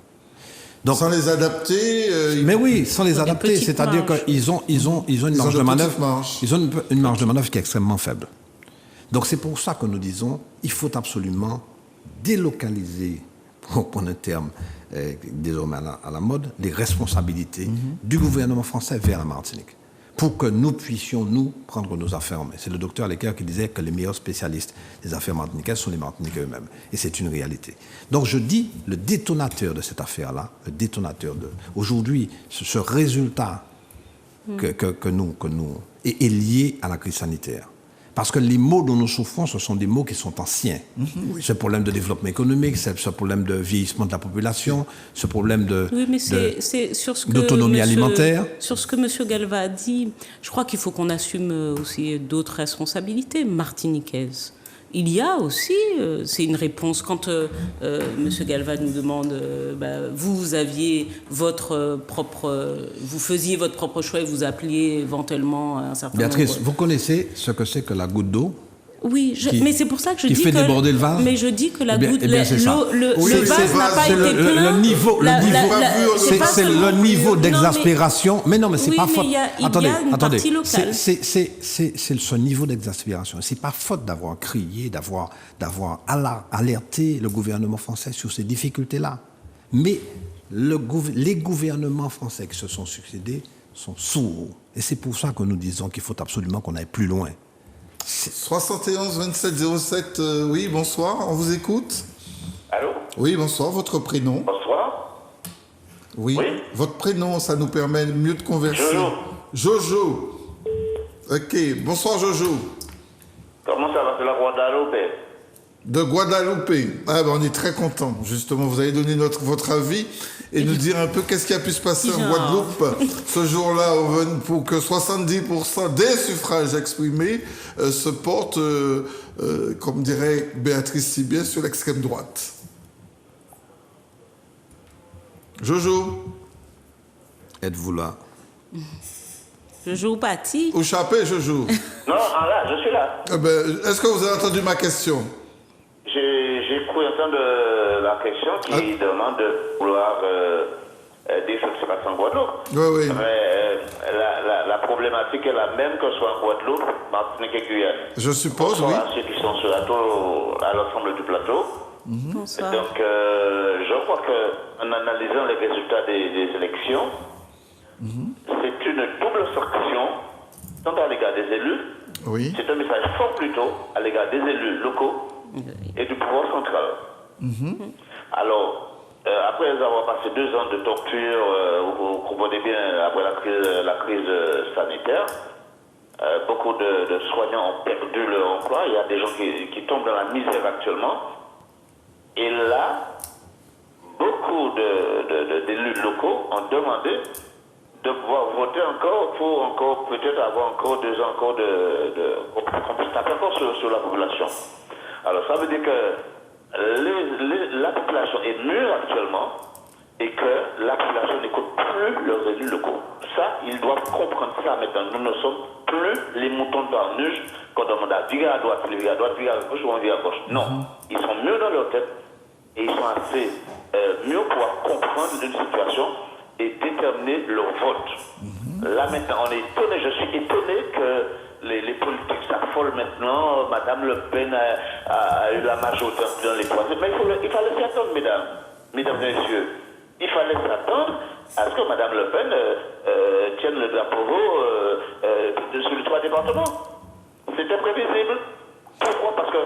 Donc, sans les adapter... mais oui, sans les adapter. C'est-à-dire qu'ils ont une marge de manœuvre. Ils ont une marge de manœuvre qui est extrêmement faible. Donc c'est pour ça que nous disons il faut absolument délocaliser, pour prendre un terme désormais à la mode, les responsabilités du gouvernement français vers la Martinique. pour que nous puissions, nous, prendre nos affaires en main. C'est le docteur Lecker qui disait que les meilleurs spécialistes des affaires martiniquaises sont les Martiniquais eux-mêmes. Et c'est une réalité. Donc je dis, le détonateur de cette affaire-là, aujourd'hui, ce résultat que nous est lié à la crise sanitaire. Parce que les maux dont nous souffrons, ce sont des maux qui sont anciens. Oui. Ce problème de développement économique, ce problème de vieillissement de la population, ce problème d'autonomie alimentaire. Sur ce que M. Galva a dit, je crois qu'il faut qu'on assume aussi d'autres responsabilités martiniquaises. Il y a aussi, c'est une réponse, quand M. Galva nous demande, vous aviez vous faisiez votre propre choix et vous appeliez éventuellement un certain Béatrice, nombre... vous connaissez ce que c'est que la goutte d'eau? Oui, mais c'est pour ça que je dis fait déborder le vase. Mais je dis que le vase n'a pas été plein. C'est le niveau d'exaspération. Mais non, mais c'est pas faute. Attendez. C'est ce niveau d'exaspération. C'est pas faute d'avoir crié, d'avoir alerté le gouvernement français sur ces difficultés-là. Mais les gouvernements français qui se sont succédés sont sourds. Et c'est pour ça que nous disons qu'il faut absolument qu'on aille plus loin. 71 27 07, oui, bonsoir, on vous écoute. Allô? Oui, bonsoir, votre prénom? Bonsoir. Oui, votre prénom, ça nous permet mieux de converser. Jojo. Ok, bonsoir Jojo. Comment ça va, c'est la Guadeloupe? De Guadeloupe. Ah ben on est très contents, justement, vous allez donner votre avis et nous dire un peu qu'est-ce qui a pu se passer en Guadeloupe ce jour-là pour que 70% des suffrages exprimés se portent, comme dirait Béatrice si bien, sur l'extrême droite. Jojo, êtes-vous là? Jojo Patti. Au chapé, Jojo. Non, là, je suis là. Est-ce que vous avez entendu ma question? J'ai cru entendre la question qui demande de vouloir dire ce qui se passe en Guadeloupe. Oui. Mais la problématique est la même que ce soit en Guadeloupe, Martinique et Guyane. Je suppose, Bonsoir à ceux qui sont sur la tour, à l'ensemble du plateau. Bonsoir. Donc, je crois qu'en analysant les résultats des élections, c'est une double sanction, tant à l'égard des élus, c'est un message fort plutôt à l'égard des élus locaux et du pouvoir central. Alors, après avoir passé 2 ans de torture, vous comprenez bien, après la crise sanitaire, beaucoup de soignants ont perdu leur emploi. Il y a des gens qui tombent dans la misère actuellement. Et là, beaucoup d'élus locaux ont demandé de pouvoir voter encore pour peut-être avoir encore 2 ans encore qu'on puisse taper encore sur la population. Alors ça veut dire que la population est mûre actuellement et que la population n'écoute plus leurs élus locaux. Ça, ils doivent comprendre ça maintenant. Nous ne sommes plus les moutons d'Arnuge qu'on demande à virer à droite, virer à gauche ou on vire à gauche. Non, ils sont mieux dans leur tête et ils sont assez mieux pour comprendre une situation et déterminer leur vote. Là maintenant, on est étonné, je suis étonné que les politiques s'affolent maintenant. Madame Le Pen a eu la majorité dans les troisièmes. Mais il fallait s'y attendre, mesdames et messieurs. Il fallait s'attendre à ce que Madame Le Pen tienne le drapeau sur les 3 départements. C'était prévisible. Pourquoi? Parce que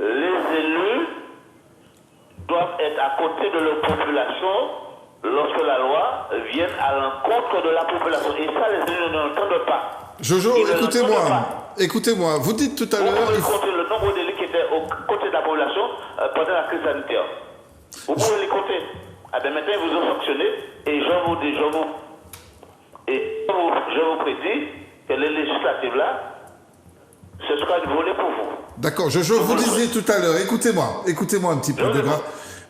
les élus doivent être à côté de leur population lorsque la loi vient à l'encontre de la population. Et ça, les élus ne l'entendent pas. Jojo, écoutez-moi. Vous dites tout à l'heure... Vous pouvez compter le nombre d'élus qui étaient aux côtés de la population pendant la crise sanitaire. Vous pouvez les compter. Maintenant, ils vous ont sanctionné et je vous prédis que les législatives là, ce sera une volée pour vous. D'accord, Jojo, vous disiez tout à l'heure, écoutez-moi un petit peu.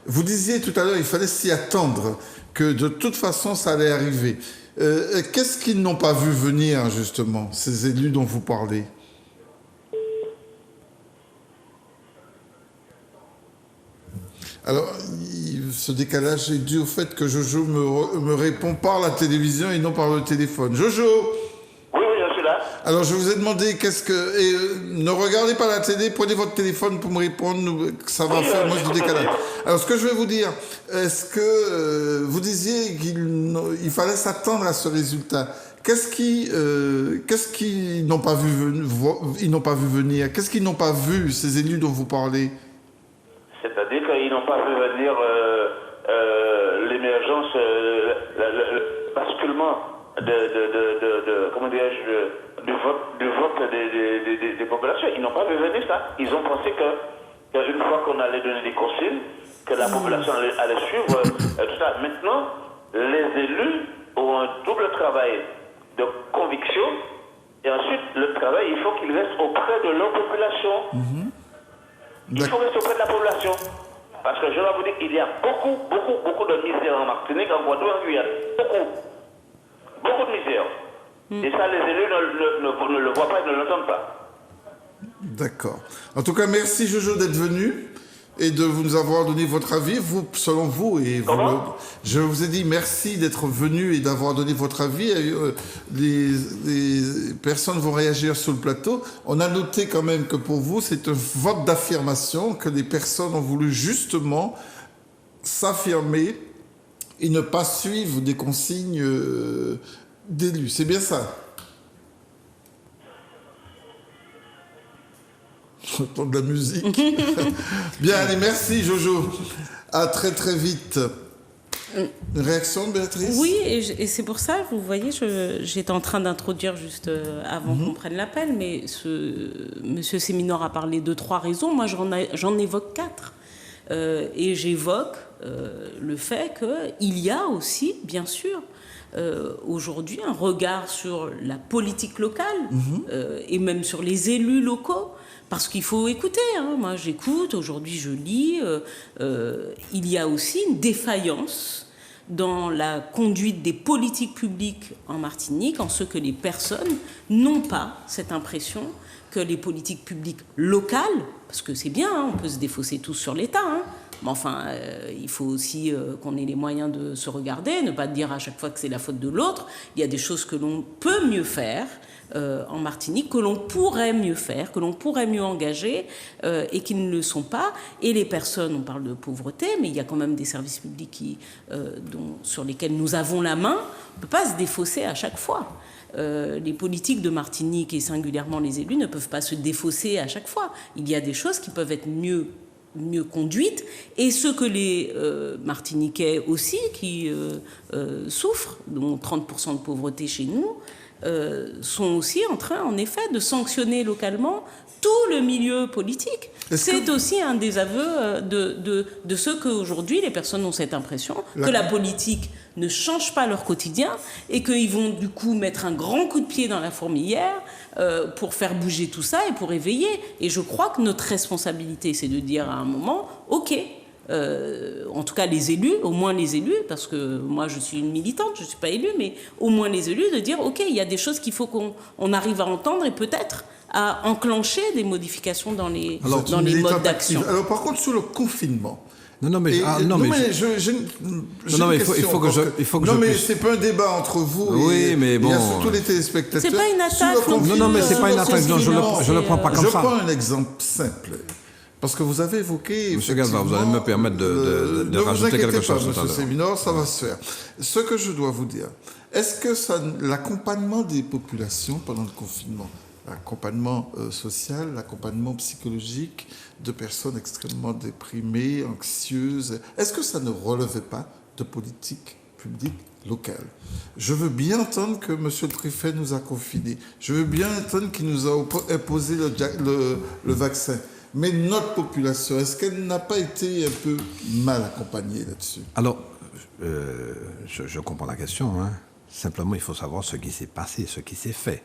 Vous disiez tout à l'heure, il fallait s'y attendre, que de toute façon, ça allait arriver. Qu'est-ce qu'ils n'ont pas vu venir, justement, ces élus dont vous parlez? Alors, ce décalage est dû au fait que Jojo me répond par la télévision et non par le téléphone. Jojo! Oui, je suis là. Alors, je vous ai demandé ne regardez pas la télé, prenez votre téléphone pour me répondre, ça va faire moi du décalage. Alors, ce que je vais vous dire, est-ce que vous disiez qu'il fallait s'attendre à ce résultat? qu'est-ce qu'ils n'ont pas vu venir? Qu'est-ce qu'ils n'ont pas vu, ces élus dont vous parlez? C'est-à-dire qu'ils n'ont pas vu venir l'émergence, le basculement comment dirais-je, du vote des populations. Ils n'ont pas vu venir ça. Ils ont pensé qu'une fois qu'on allait donner des consignes, que la population allait suivre tout ça. Maintenant, les élus ont un double travail de conviction et ensuite le travail, il faut qu'ils restent auprès de leur population. Il faut rester auprès de la population. Parce que je dois vous dire qu'il y a beaucoup de misère en Martinique, en Guadeloupe, en Guyane. Beaucoup de misère. Et ça, les élus ne le voient pas, ils ne l'entendent pas. D'accord. En tout cas, merci Jojo d'être venu et de nous avoir donné votre avis. Vous, selon vous, je vous ai dit merci d'être venu et d'avoir donné votre avis. Les personnes vont réagir sur le plateau. On a noté quand même que pour vous, c'est un vote d'affirmation, que les personnes ont voulu justement s'affirmer et ne pas suivre des consignes d'élus. C'est bien ça? J'entends de la musique. Bien, allez, merci Jojo. À très très vite. Une réaction, Béatrice? Oui, et c'est pour ça, vous voyez, j'étais en train d'introduire juste avant qu'on prenne l'appel, mais Monsieur Séminor a parlé de 3 raisons. Moi, j'en évoque 4. Et j'évoque le fait qu'il y a aussi, bien sûr, aujourd'hui un regard sur la politique locale et même sur les élus locaux. Parce qu'il faut écouter, hein. Moi j'écoute, aujourd'hui je lis, il y a aussi une défaillance dans la conduite des politiques publiques en Martinique, en ce que les personnes n'ont pas cette impression que les politiques publiques locales, parce que c'est bien, hein, on peut se défausser tous sur l'État, hein, mais enfin, il faut aussi qu'on ait les moyens de se regarder, ne pas dire à chaque fois que c'est la faute de l'autre. Il y a des choses que l'on peut mieux faire en Martinique, que l'on pourrait mieux faire, que l'on pourrait mieux engager et qui ne le sont pas. Et les personnes, on parle de pauvreté, mais il y a quand même des services publics sur lesquels nous avons la main. On ne peut pas se défausser à chaque fois. Les politiques de Martinique et singulièrement les élus ne peuvent pas se défausser à chaque fois. Il y a des choses qui peuvent être mieux conduites, et ce que les Martiniquais aussi qui souffrent, dont 30% de pauvreté chez nous, sont aussi en train, en effet, de sanctionner localement tout le milieu politique. C'est aussi un des aveux de ceux qu'aujourd'hui les personnes ont cette impression que la politique ne change pas leur quotidien et qu'ils vont du coup mettre un grand coup de pied dans la fourmilière pour faire bouger tout ça et pour éveiller. Et je crois que notre responsabilité, c'est de dire à un moment, ok, en tout cas les élus, au moins les élus, parce que moi je suis une militante, je ne suis pas élue, mais au moins les élus, de dire ok, il y a des choses qu'il faut qu'on arrive à entendre et peut-être à enclencher des modifications dans les modes d'action. Alors par contre, sur le confinement... Non, mais c'est pas un débat entre vous et surtout les téléspectateurs. C'est pas une attaque. Non, mais c'est pas une attaque. Je le prends pas comme ça. Je prends un exemple simple. Parce que vous avez évoqué... Monsieur Galva, vous allez me permettre de rajouter quelque chose. Ne vous inquiétez pas, Monsieur Séminor, ça va se faire. Ce que je dois vous dire, est-ce que l'accompagnement des populations pendant le confinement, l'accompagnement social, l'accompagnement psychologique de personnes extrêmement déprimées, anxieuses, est-ce que ça ne relevait pas de politique publique locale? Je veux bien entendre que M. le Préfet nous a confinés. Je veux bien entendre qu'il nous a imposé le vaccin. Mais notre population, est-ce qu'elle n'a pas été un peu mal accompagnée là-dessus? Alors, je comprends la question, hein. Simplement, il faut savoir ce qui s'est passé, ce qui s'est fait.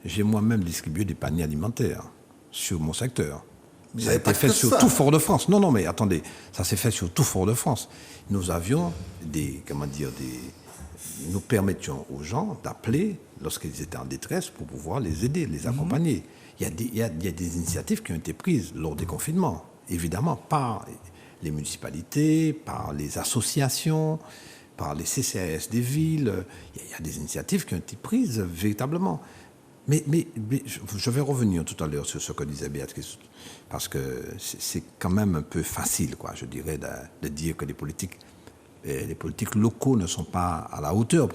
J'ai moi-même distribué des paniers alimentaires sur mon secteur. Mais ça a été fait sur tout Fort-de-France. Non, mais attendez, ça s'est fait sur tout Fort-de-France. Nous avions nous permettions aux gens d'appeler lorsqu'ils étaient en détresse pour pouvoir les aider, les accompagner. Il y a des initiatives qui ont été prises lors des confinements, évidemment, par les municipalités, par les associations, par les CCAS des villes. Il y a des initiatives qui ont été prises véritablement. Mais je vais revenir tout à l'heure sur ce que disait Béatrice, parce que c'est quand même un peu facile, quoi, je dirais, de dire que les politiques les politiques locaux ne sont pas à la hauteur,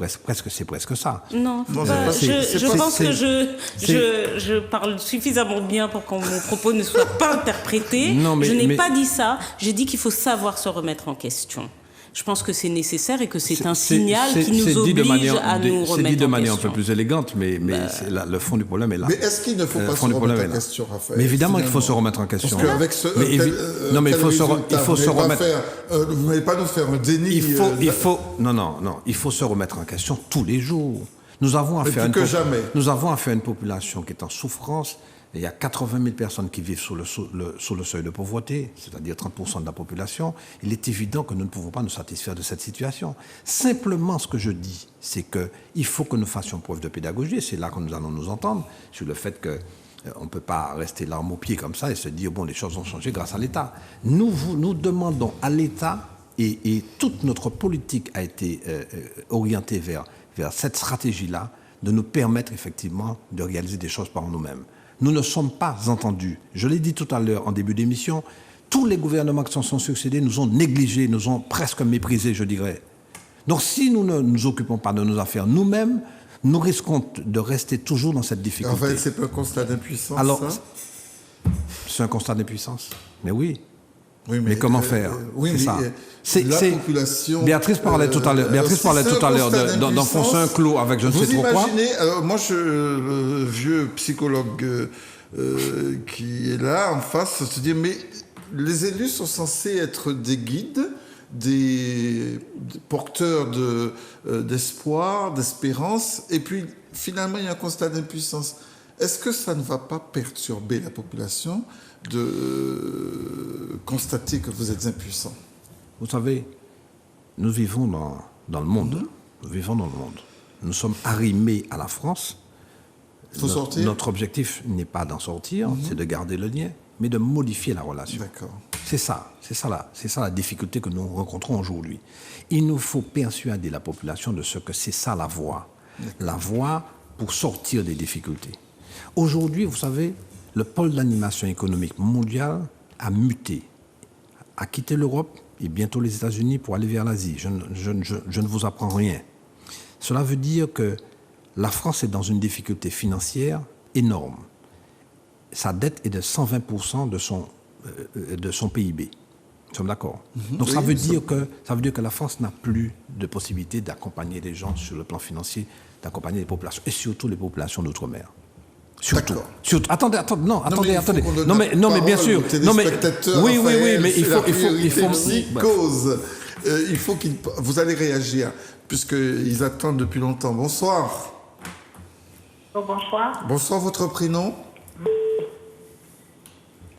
c'est presque ça. Non, Non, pas- c'est pas- c'est je pas- pense que c'est- je parle suffisamment bien pour que mon propos ne soit pas interprété. Non, mais- je n'ai mais- pas dit ça. J'ai dit qu'il faut savoir se remettre en question. Je pense que c'est nécessaire et que c'est un signal qui nous dit de oblige manière- à nous remettre en question. C'est dit de manière un peu plus élégante, mais le fond du problème est là. Mais est-ce qu'il ne faut Le pas fond se du problème remettre en est là. question, Raphaël? Mais évidemment qu'il faut finalement? se remettre en question. Parce qu'avec ce Mais non, mais il faut se remettre. Vous n'allez pas nous faire un déni. Il faut se remettre en question tous les jours. Nous avons Mais affaire plus que jamais. Nous avons affaire à une population qui est en souffrance. Il y a 80 000 personnes qui vivent sous le seuil de pauvreté, c'est-à-dire 30% de la population. Il est évident que nous ne pouvons pas nous satisfaire de cette situation. Simplement, ce que je dis, c'est qu'il faut que nous fassions preuve de pédagogie. Et c'est là que nous allons nous entendre sur le fait que on ne peut pas rester l'arme au pied comme ça et se dire, bon, les choses ont changé grâce à l'État. Nous demandons à l'État, et toute notre politique a été orientée vers cette stratégie-là, de nous permettre effectivement de réaliser des choses par nous-mêmes. Nous ne sommes pas entendus. Je l'ai dit tout à l'heure en début d'émission, tous les gouvernements qui s'en sont succédés nous ont négligés, nous ont presque méprisés, je dirais. Donc si nous ne nous occupons pas de nos affaires nous-mêmes, nous risquons de rester toujours dans cette difficulté. En fait, c'est pas un constat d'impuissance. Alors, ça c'est un constat d'impuissance. Mais oui. Oui, Mais comment faire? Oui, c'est mais ça. la population. Béatrice parlait tout à l'heure. Béatrice parlait tout à l'heure d'enfoncer un clou avec je ne sais trop quoi. Vous imaginez, alors moi, le vieux psychologue qui est là en face, se dit, mais les élus sont censés être des guides, des porteurs d'espoir, d'espérance, et puis finalement, il y a un constat d'impuissance. Est-ce que ça ne va pas perturber la population de constater que vous êtes impuissant? Vous savez, nous vivons dans le monde. Nous vivons dans le monde. Nous sommes arrimés à la France. Faut sortir? Notre objectif n'est pas d'en sortir, c'est de garder le lien, mais de modifier la relation. D'accord. C'est ça la difficulté que nous rencontrons aujourd'hui. Il nous faut persuader la population de ce que c'est ça la voie. La voie pour sortir des difficultés. Aujourd'hui, vous savez, le pôle d'animation économique mondiale a muté, a quitté l'Europe et bientôt les États-Unis pour aller vers l'Asie. Je ne vous apprends rien. Cela veut dire que la France est dans une difficulté financière énorme. Sa dette est de 120% de son PIB. Nous sommes d'accord. Donc ça veut dire que la France n'a plus de possibilité d'accompagner les gens sur le plan financier, d'accompagner les populations, et surtout les populations d'outre-mer. Surtout. Attendez. Non, mais bien sûr. Oui, mais il faut cause. Vous allez réagir puisqu'ils attendent depuis longtemps. Bonsoir. Bonsoir. Bonsoir, votre prénom?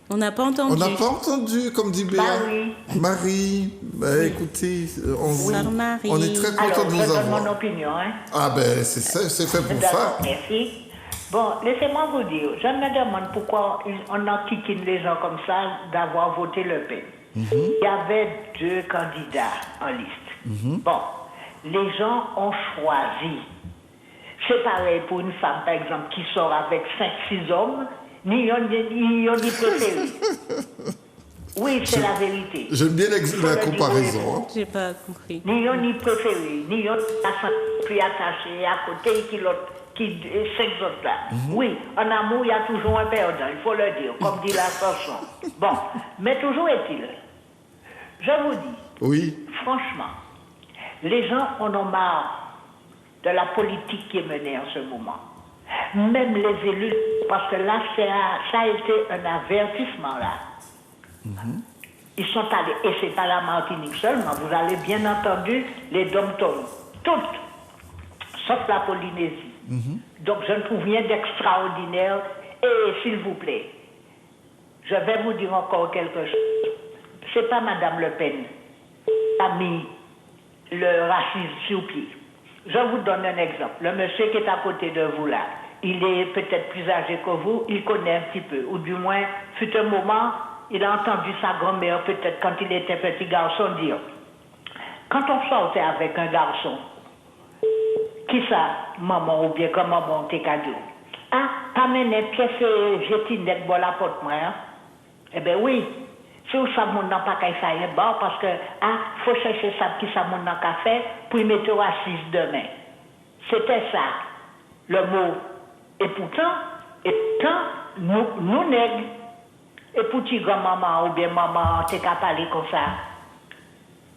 On n'a pas entendu. On n'a pas entendu, comme dit Béa. Marie. Écoutez, Marie. On est très content de vous avoir. Je donne mon opinion. Ah ben, c'est fait pour ça. Merci. Bon, laissez-moi vous dire, je me demande pourquoi on enquiquine les gens comme ça d'avoir voté Le Pen. Il y avait 2 candidats en liste. Bon, les gens ont choisi. C'est pareil pour une femme, par exemple, qui sort avec 5-6 hommes, ni préféré. Oui, c'est la vérité. J'aime bien la comparaison. J'ai pas compris. Ni préféré, ni plus attaché à côté qui l'autre. Qui 5 autres là. Oui, en amour, il y a toujours un perdant, il faut le dire, comme dit la chanson. Bon, mais toujours est-il, je vous dis, oui, franchement, les gens en ont marre de la politique qui est menée en ce moment. Même les élus, parce que là, ça a été un avertissement là. Ils sont allés, et c'est pas la Martinique seulement, vous avez bien entendu les dom-toms, toutes, sauf la Polynésie. Donc je ne trouve rien d'extraordinaire. Et s'il vous plaît, je vais vous dire encore quelque chose. C'est pas Madame Le Pen qui a mis le racisme sur pied. Je vous donne un exemple. Le monsieur qui est à côté de vous là, il est peut-être plus âgé que vous, il connaît un petit peu, ou du moins, fut un moment, il a entendu sa grand-mère peut-être quand il était petit garçon dire, quand on sortait avec un garçon, qui ça, maman, ou bien comme maman, t'es cadeau? Ah, pas mener pièce, j'ai tinette, bon la porte, moi, hein? Eh bien oui, Si vous savez, mon n'a pas qu'à faire bon, parce que, faut chercher ça qui ça mon n'a qu'à faire pour y mettre au raciste demain. C'était ça, le mot. Et pourtant, nous nègres, et pour ti grand-maman ou bien maman, t'es qu'à parler comme ça.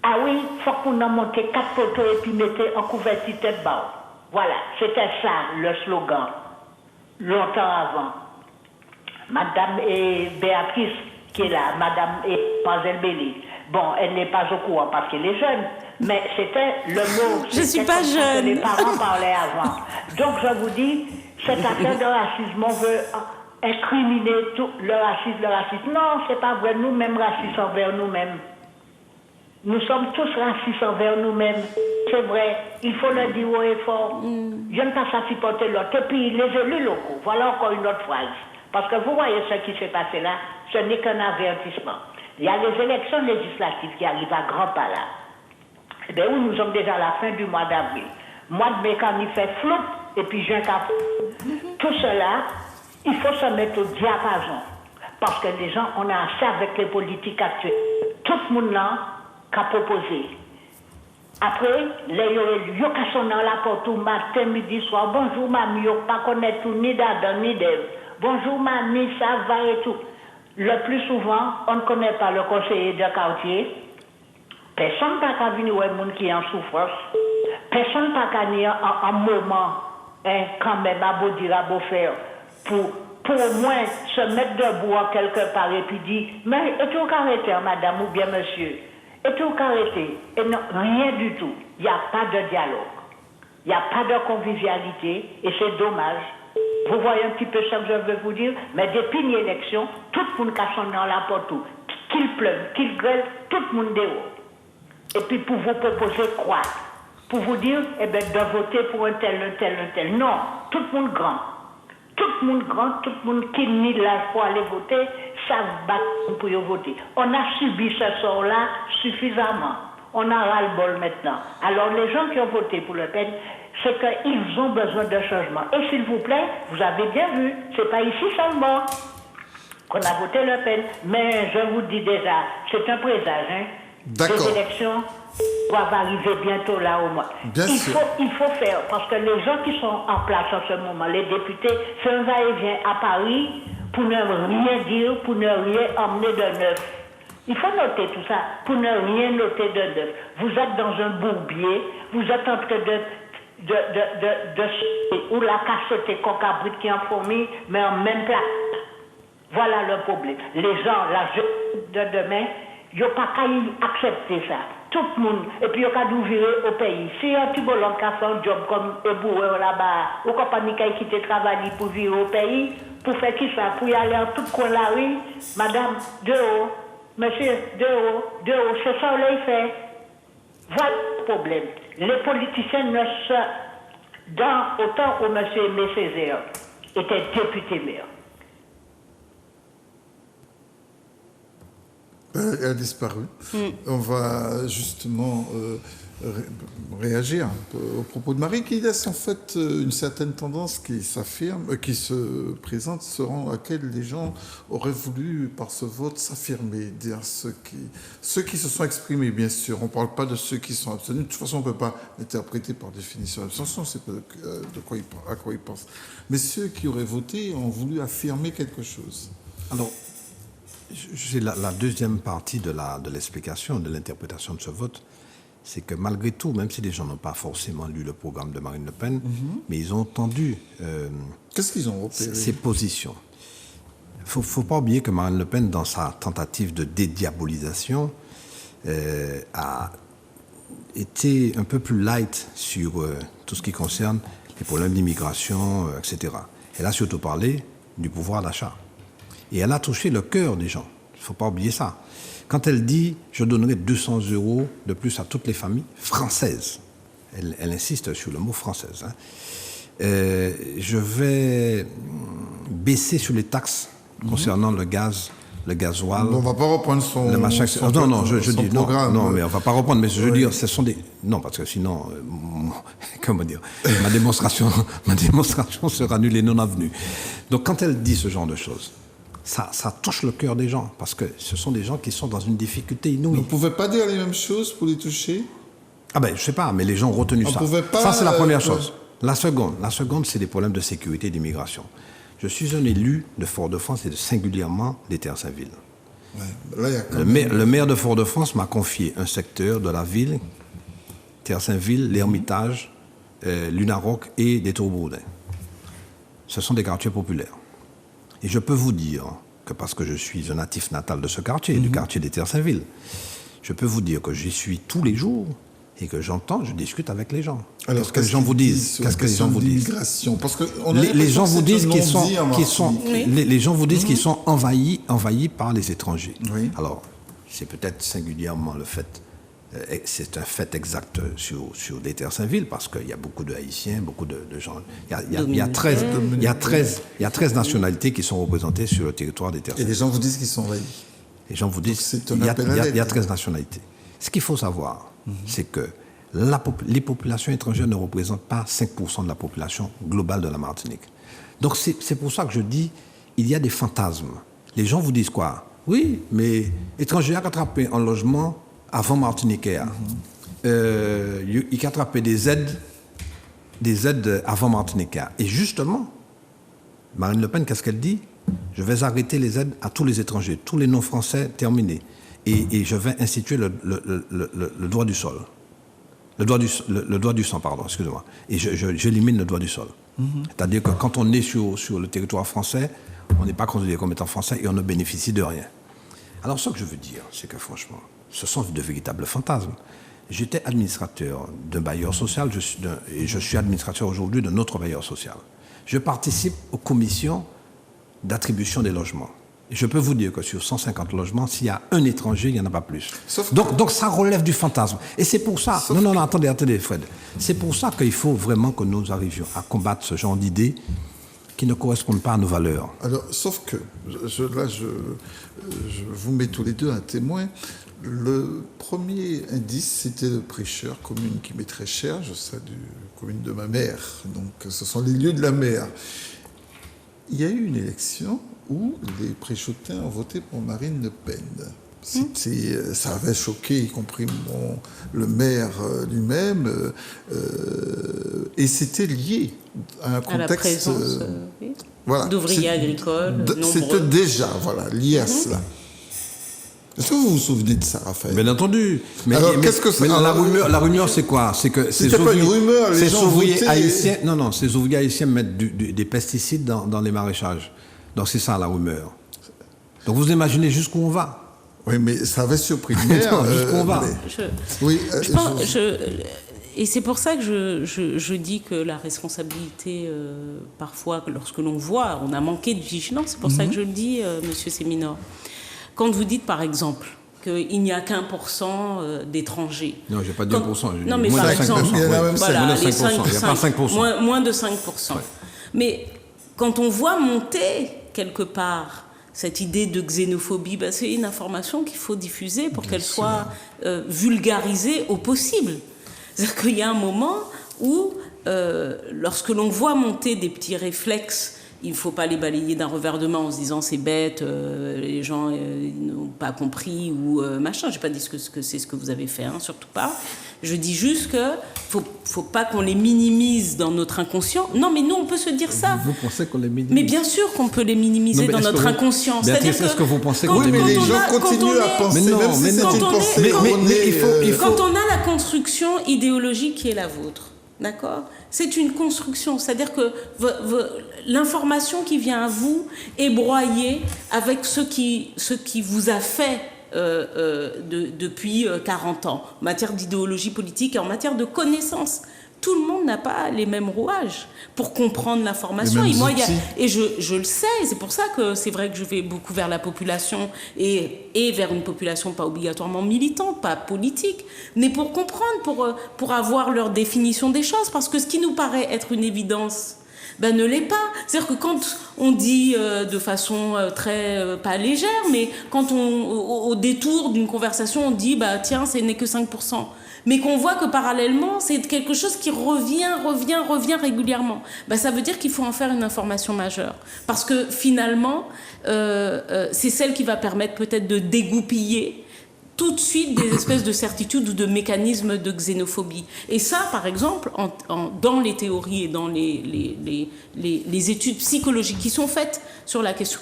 Ah oui, faut qu'on a monté 4 poteaux et puis mettez en couverture tête bas. Voilà, c'était ça le slogan, longtemps avant. Madame et Béatrice, qui est là, Madame et Mademoiselle Béli. Bon, elle n'est pas au courant parce qu'elle est jeune, mais c'était le mot. Je ne suis pas jeune. Que les parents parlaient avant. Donc je vous dis, cette affaire de racisme, on veut incriminer tout le racisme. Non, c'est pas vrai, nous-mêmes racistes envers nous-mêmes. Nous sommes tous racistes envers nous-mêmes. C'est vrai, il faut le dire haut et fort. Je ne peux pas supporter l'autre. Et puis les élus locaux, voilà encore une autre phrase. Parce que vous voyez ce qui s'est passé là, ce n'est qu'un avertissement. Il y a les élections législatives qui arrivent à grands pas là. Eh bien, nous sommes déjà à la fin du mois d'avril. Mois de mai, quand il fait flou, et puis juin, tout cela, il faut se mettre au diapason. Parce que les gens, on a assez avec les politiques actuelles. Tout le monde là, qu'a proposé. Après, les yo qui sont dans la porte tout matin, midi, soir. Bonjour, mamie, yo pas connaître tout, ni d'Adam, ni d'Ève. Bonjour, mamie, ça va et tout. Le plus souvent, on ne connaît pas le conseiller de quartier. Personne n'a qu'à venir voir monde qui est en souffrance. Personne n'a qu'à venir en moment, quand même, à beau dire, à beau faire, pour au moins se mettre debout quelque part et puis dire, mais est-ce qu'on arrêter, madame ou bien monsieur? Est-ce qu'on arrêter? Et non, rien du tout. Il n'y a pas de dialogue. Il n'y a pas de convivialité et c'est dommage. Vous voyez un petit peu ce que je veux vous dire, mais depuis l'élection, tout le monde casse dans la porte, qu'il pleuve, qu'il grêle, tout le monde dehors. Et puis pour vous proposer quoi? Pour vous dire, eh bien, de voter pour un tel. Non, tout le monde grand. Tout le monde qui nie l'âge pour aller voter, ça va pour voter. On a subi ce sort-là suffisamment. On a ras-le-bol maintenant. Alors les gens qui ont voté pour Le Pen, c'est qu'ils ont besoin de changement. Et s'il vous plaît, vous avez bien vu, c'est pas ici seulement qu'on a voté Le Pen. Mais je vous dis déjà, c'est un présage, hein. D'accord. Les élections doivent arriver bientôt là au mois. Il faut faire, parce que les gens qui sont en place en ce moment, les députés, c'est un va-et-vient à Paris pour ne rien dire, pour ne rien emmener de neuf. Il faut noter tout ça, pour ne rien noter de neuf. Vous êtes dans un bourbier, vous êtes en train ou la cassette concabrite qui en fourmi, mais en même place. Voilà le problème. Les gens, la jeunesse de demain, ils n'ont pas qu'à accepter ça. Tout le monde. Et puis, ils n'ont qu'à d'ouvrir au pays. Si un petit bolon qui a fait un job comme éboueur là-bas, ou compagnie qui a quitté travailler pour vivre au pays, pour faire qui ça? Pour y aller en tout coin de la rue, madame, dehors, monsieur, dehors, c'est ça qu'on fait. Voilà le problème. Les politiciens ne se... Dans autant où M. Aimé Césaire était député maire. Elle a disparu. On va justement réagir un peu au propos de Marie, qui laisse en fait une certaine tendance qui s'affirme, qui se présente, selon laquelle les gens auraient voulu, par ce vote, s'affirmer, dire ceux qui se sont exprimés, bien sûr. On ne parle pas de ceux qui sont abstenus. De toute façon, on ne peut pas l'interpréter par définition. L'abstention, c'est pas à quoi ils pensent. Mais ceux qui auraient voté ont voulu affirmer quelque chose. Alors, c'est la deuxième partie de l'explication, de l'interprétation de ce vote, c'est que malgré tout, même si les gens n'ont pas forcément lu le programme de Marine Le Pen, mais ils ont entendu qu'est-ce qu'ils ont repéré? Ses positions. Il ne faut pas oublier que Marine Le Pen, dans sa tentative de dédiabolisation, a été un peu plus light sur tout ce qui concerne les problèmes d'immigration, etc. Elle a surtout parlé du pouvoir d'achat. Et elle a touché le cœur des gens. Il ne faut pas oublier ça. Quand elle dit « je donnerai 200 € de plus à toutes les familles françaises », elle insiste sur le mot « française ». Je vais baisser sur les taxes concernant le gaz, le gasoil. On ne va pas reprendre son programme. Non, mais on ne va pas reprendre. Mais je veux dire, ce sont des... Non, parce que sinon, comment dire, ma démonstration sera nulle et non avenue. Donc quand elle dit ce genre de choses, ça touche le cœur des gens, parce que ce sont des gens qui sont dans une difficulté inouïe. Vous ne pouvez pas dire les mêmes choses pour les toucher? Ah ben, je sais pas, mais les gens ont retenu ça. Pas, ça, c'est la première chose. La seconde, c'est des problèmes de sécurité et d'immigration. Je suis un élu de Fort-de-France et singulièrement des Terre-Saint-Ville. Ouais, là, le maire de Fort-de-France m'a confié un secteur de la ville, Terre-Saint-Ville, l'Hermitage, Lunaroc et des Tours-Bourdin. Ce sont des quartiers populaires. Et je peux vous dire que parce que je suis un natif natal de ce quartier, du quartier des Terre-Saint-Ville, je peux vous dire que j'y suis tous les jours et que je discute avec les gens. Alors, qu'est-ce que les gens vous disent? Qu'est-ce que les gens vous disent? Parce que les gens vous disent les gens vous disent qu'ils sont envahis par les étrangers. Oui. Alors, c'est peut-être singulièrement le fait, c'est un fait exact sur les Terre-Saint-Ville, parce qu'il y a beaucoup de Haïtiens, beaucoup de gens. Il y a 13 nationalités qui sont représentées sur le territoire des Terre-Saint-Ville. Et les gens vous disent qu'ils sont envahis. Les gens vous disent qu'il y a 13 nationalités. Ce qu'il faut savoir, c'est que les populations étrangères ne représentent pas 5% de la population globale de la Martinique. Donc c'est pour ça que je dis, il y a des fantasmes. Les gens vous disent quoi? Oui, mais étrangers ont attrapé un logement avant Martiniquais. Ils ont attrapé des aides avant Martiniquais. Et justement, Marine Le Pen, qu'est-ce qu'elle dit? Je vais arrêter les aides à tous les étrangers, tous les non-français terminés. Et je vais instituer le droit du sol. Le droit du sang, pardon, excusez-moi. Et j'élimine le droit du sol. C'est-à-dire que quand on est sur le territoire français, on n'est pas considéré comme étant français et on ne bénéficie de rien. Alors, ce que je veux dire, c'est que franchement, ce sont de véritables fantasmes. J'étais administrateur d'un bailleur social et je suis administrateur aujourd'hui d'un autre bailleur social. Je participe aux commissions d'attribution des logements. Et je peux vous dire que sur 150 logements, s'il y a un étranger, il n'y en a pas plus. Donc ça relève du fantasme. Et c'est pour ça... Non, attendez, Fred. C'est pour ça qu'il faut vraiment que nous arrivions à combattre ce genre d'idées qui ne correspondent pas à nos valeurs. Alors, sauf que, je vous mets tous les deux un témoin. Le premier indice, c'était le prêcheur, commune qui m'est très chère. Je salue la commune de ma mère. Donc, ce sont les lieux de la mer. Il y a eu une élection où les Préchotins ont voté pour Marine Le Pen. Ça avait choqué, y compris le maire lui-même, et c'était lié à un contexte... À la présence d'ouvriers agricoles nombreux. C'était déjà lié à cela. Est-ce que vous vous souvenez de ça, Raphaël? Bien entendu. Alors, qu'est-ce que c'est? La rumeur, c'est quoi? C'est que c'était pas une rumeur, les gens ouvriers votaient... haïtiens... Non, ces ouvriers haïtiens mettent des pesticides dans les maraîchages. Donc c'est ça la rumeur. Donc vous imaginez jusqu'où on va. Oui, mais ça avait surpris le maire. Jusqu'où on va. Et c'est pour ça que je dis que la responsabilité, parfois, lorsque l'on voit, on a manqué de vigilance, c'est pour ça que je le dis, Monsieur Séminor. Quand vous dites, par exemple, qu'il n'y a qu'1% d'étrangers. Non, je n'ai pas dit 1%. Non, mais moins par de 5%. exemple, Voilà, moins de 5%. Il n'y a pas 5%. Moins de 5%. Ouais. Mais quand on voit monter quelque part cette idée de xénophobie, c'est une information qu'il faut diffuser pour qu'elle soit vulgarisée au possible. C'est-à-dire qu'il y a un moment où, lorsque l'on voit monter des petits réflexes, il ne faut pas les balayer d'un revers de main en se disant c'est bête, les gens n'ont pas compris ou machin. Je n'ai pas dit que c'est ce que vous avez fait, surtout pas. Je dis juste que faut pas qu'on les minimise dans notre inconscient. Non, mais nous, on peut se dire ça. Vous pensez qu'on les minimise? Mais bien sûr qu'on peut les minimiser dans notre inconscient. C'est-à-dire est-ce que vous pensez qu'on les minimise? Mais les gens continuent à penser, même si c'est une pensée erronée. Quand on a la construction idéologique qui est la vôtre, d'accord? C'est une construction, c'est-à-dire que l'information qui vient à vous est broyée avec ce qui vous a fait depuis 40 ans, en matière d'idéologie politique et en matière de connaissances. Tout le monde n'a pas les mêmes rouages pour comprendre l'information. Et je le sais, c'est pour ça que c'est vrai que je vais beaucoup vers la population et vers une population pas obligatoirement militante, pas politique, mais pour comprendre, pour avoir leur définition des choses. Parce que ce qui nous paraît être une évidence, ne l'est pas. C'est-à-dire que quand on dit de façon très, pas légère, mais quand au détour d'une conversation, on dit, tiens, ce n'est que 5%. mais qu'on voit que parallèlement, c'est quelque chose qui revient régulièrement. Ça veut dire qu'il faut en faire une information majeure. Parce que finalement, c'est celle qui va permettre peut-être de dégoupiller tout de suite des espèces de certitudes ou de mécanismes de xénophobie. Et ça, par exemple, dans les théories et dans les études psychologiques qui sont faites sur la question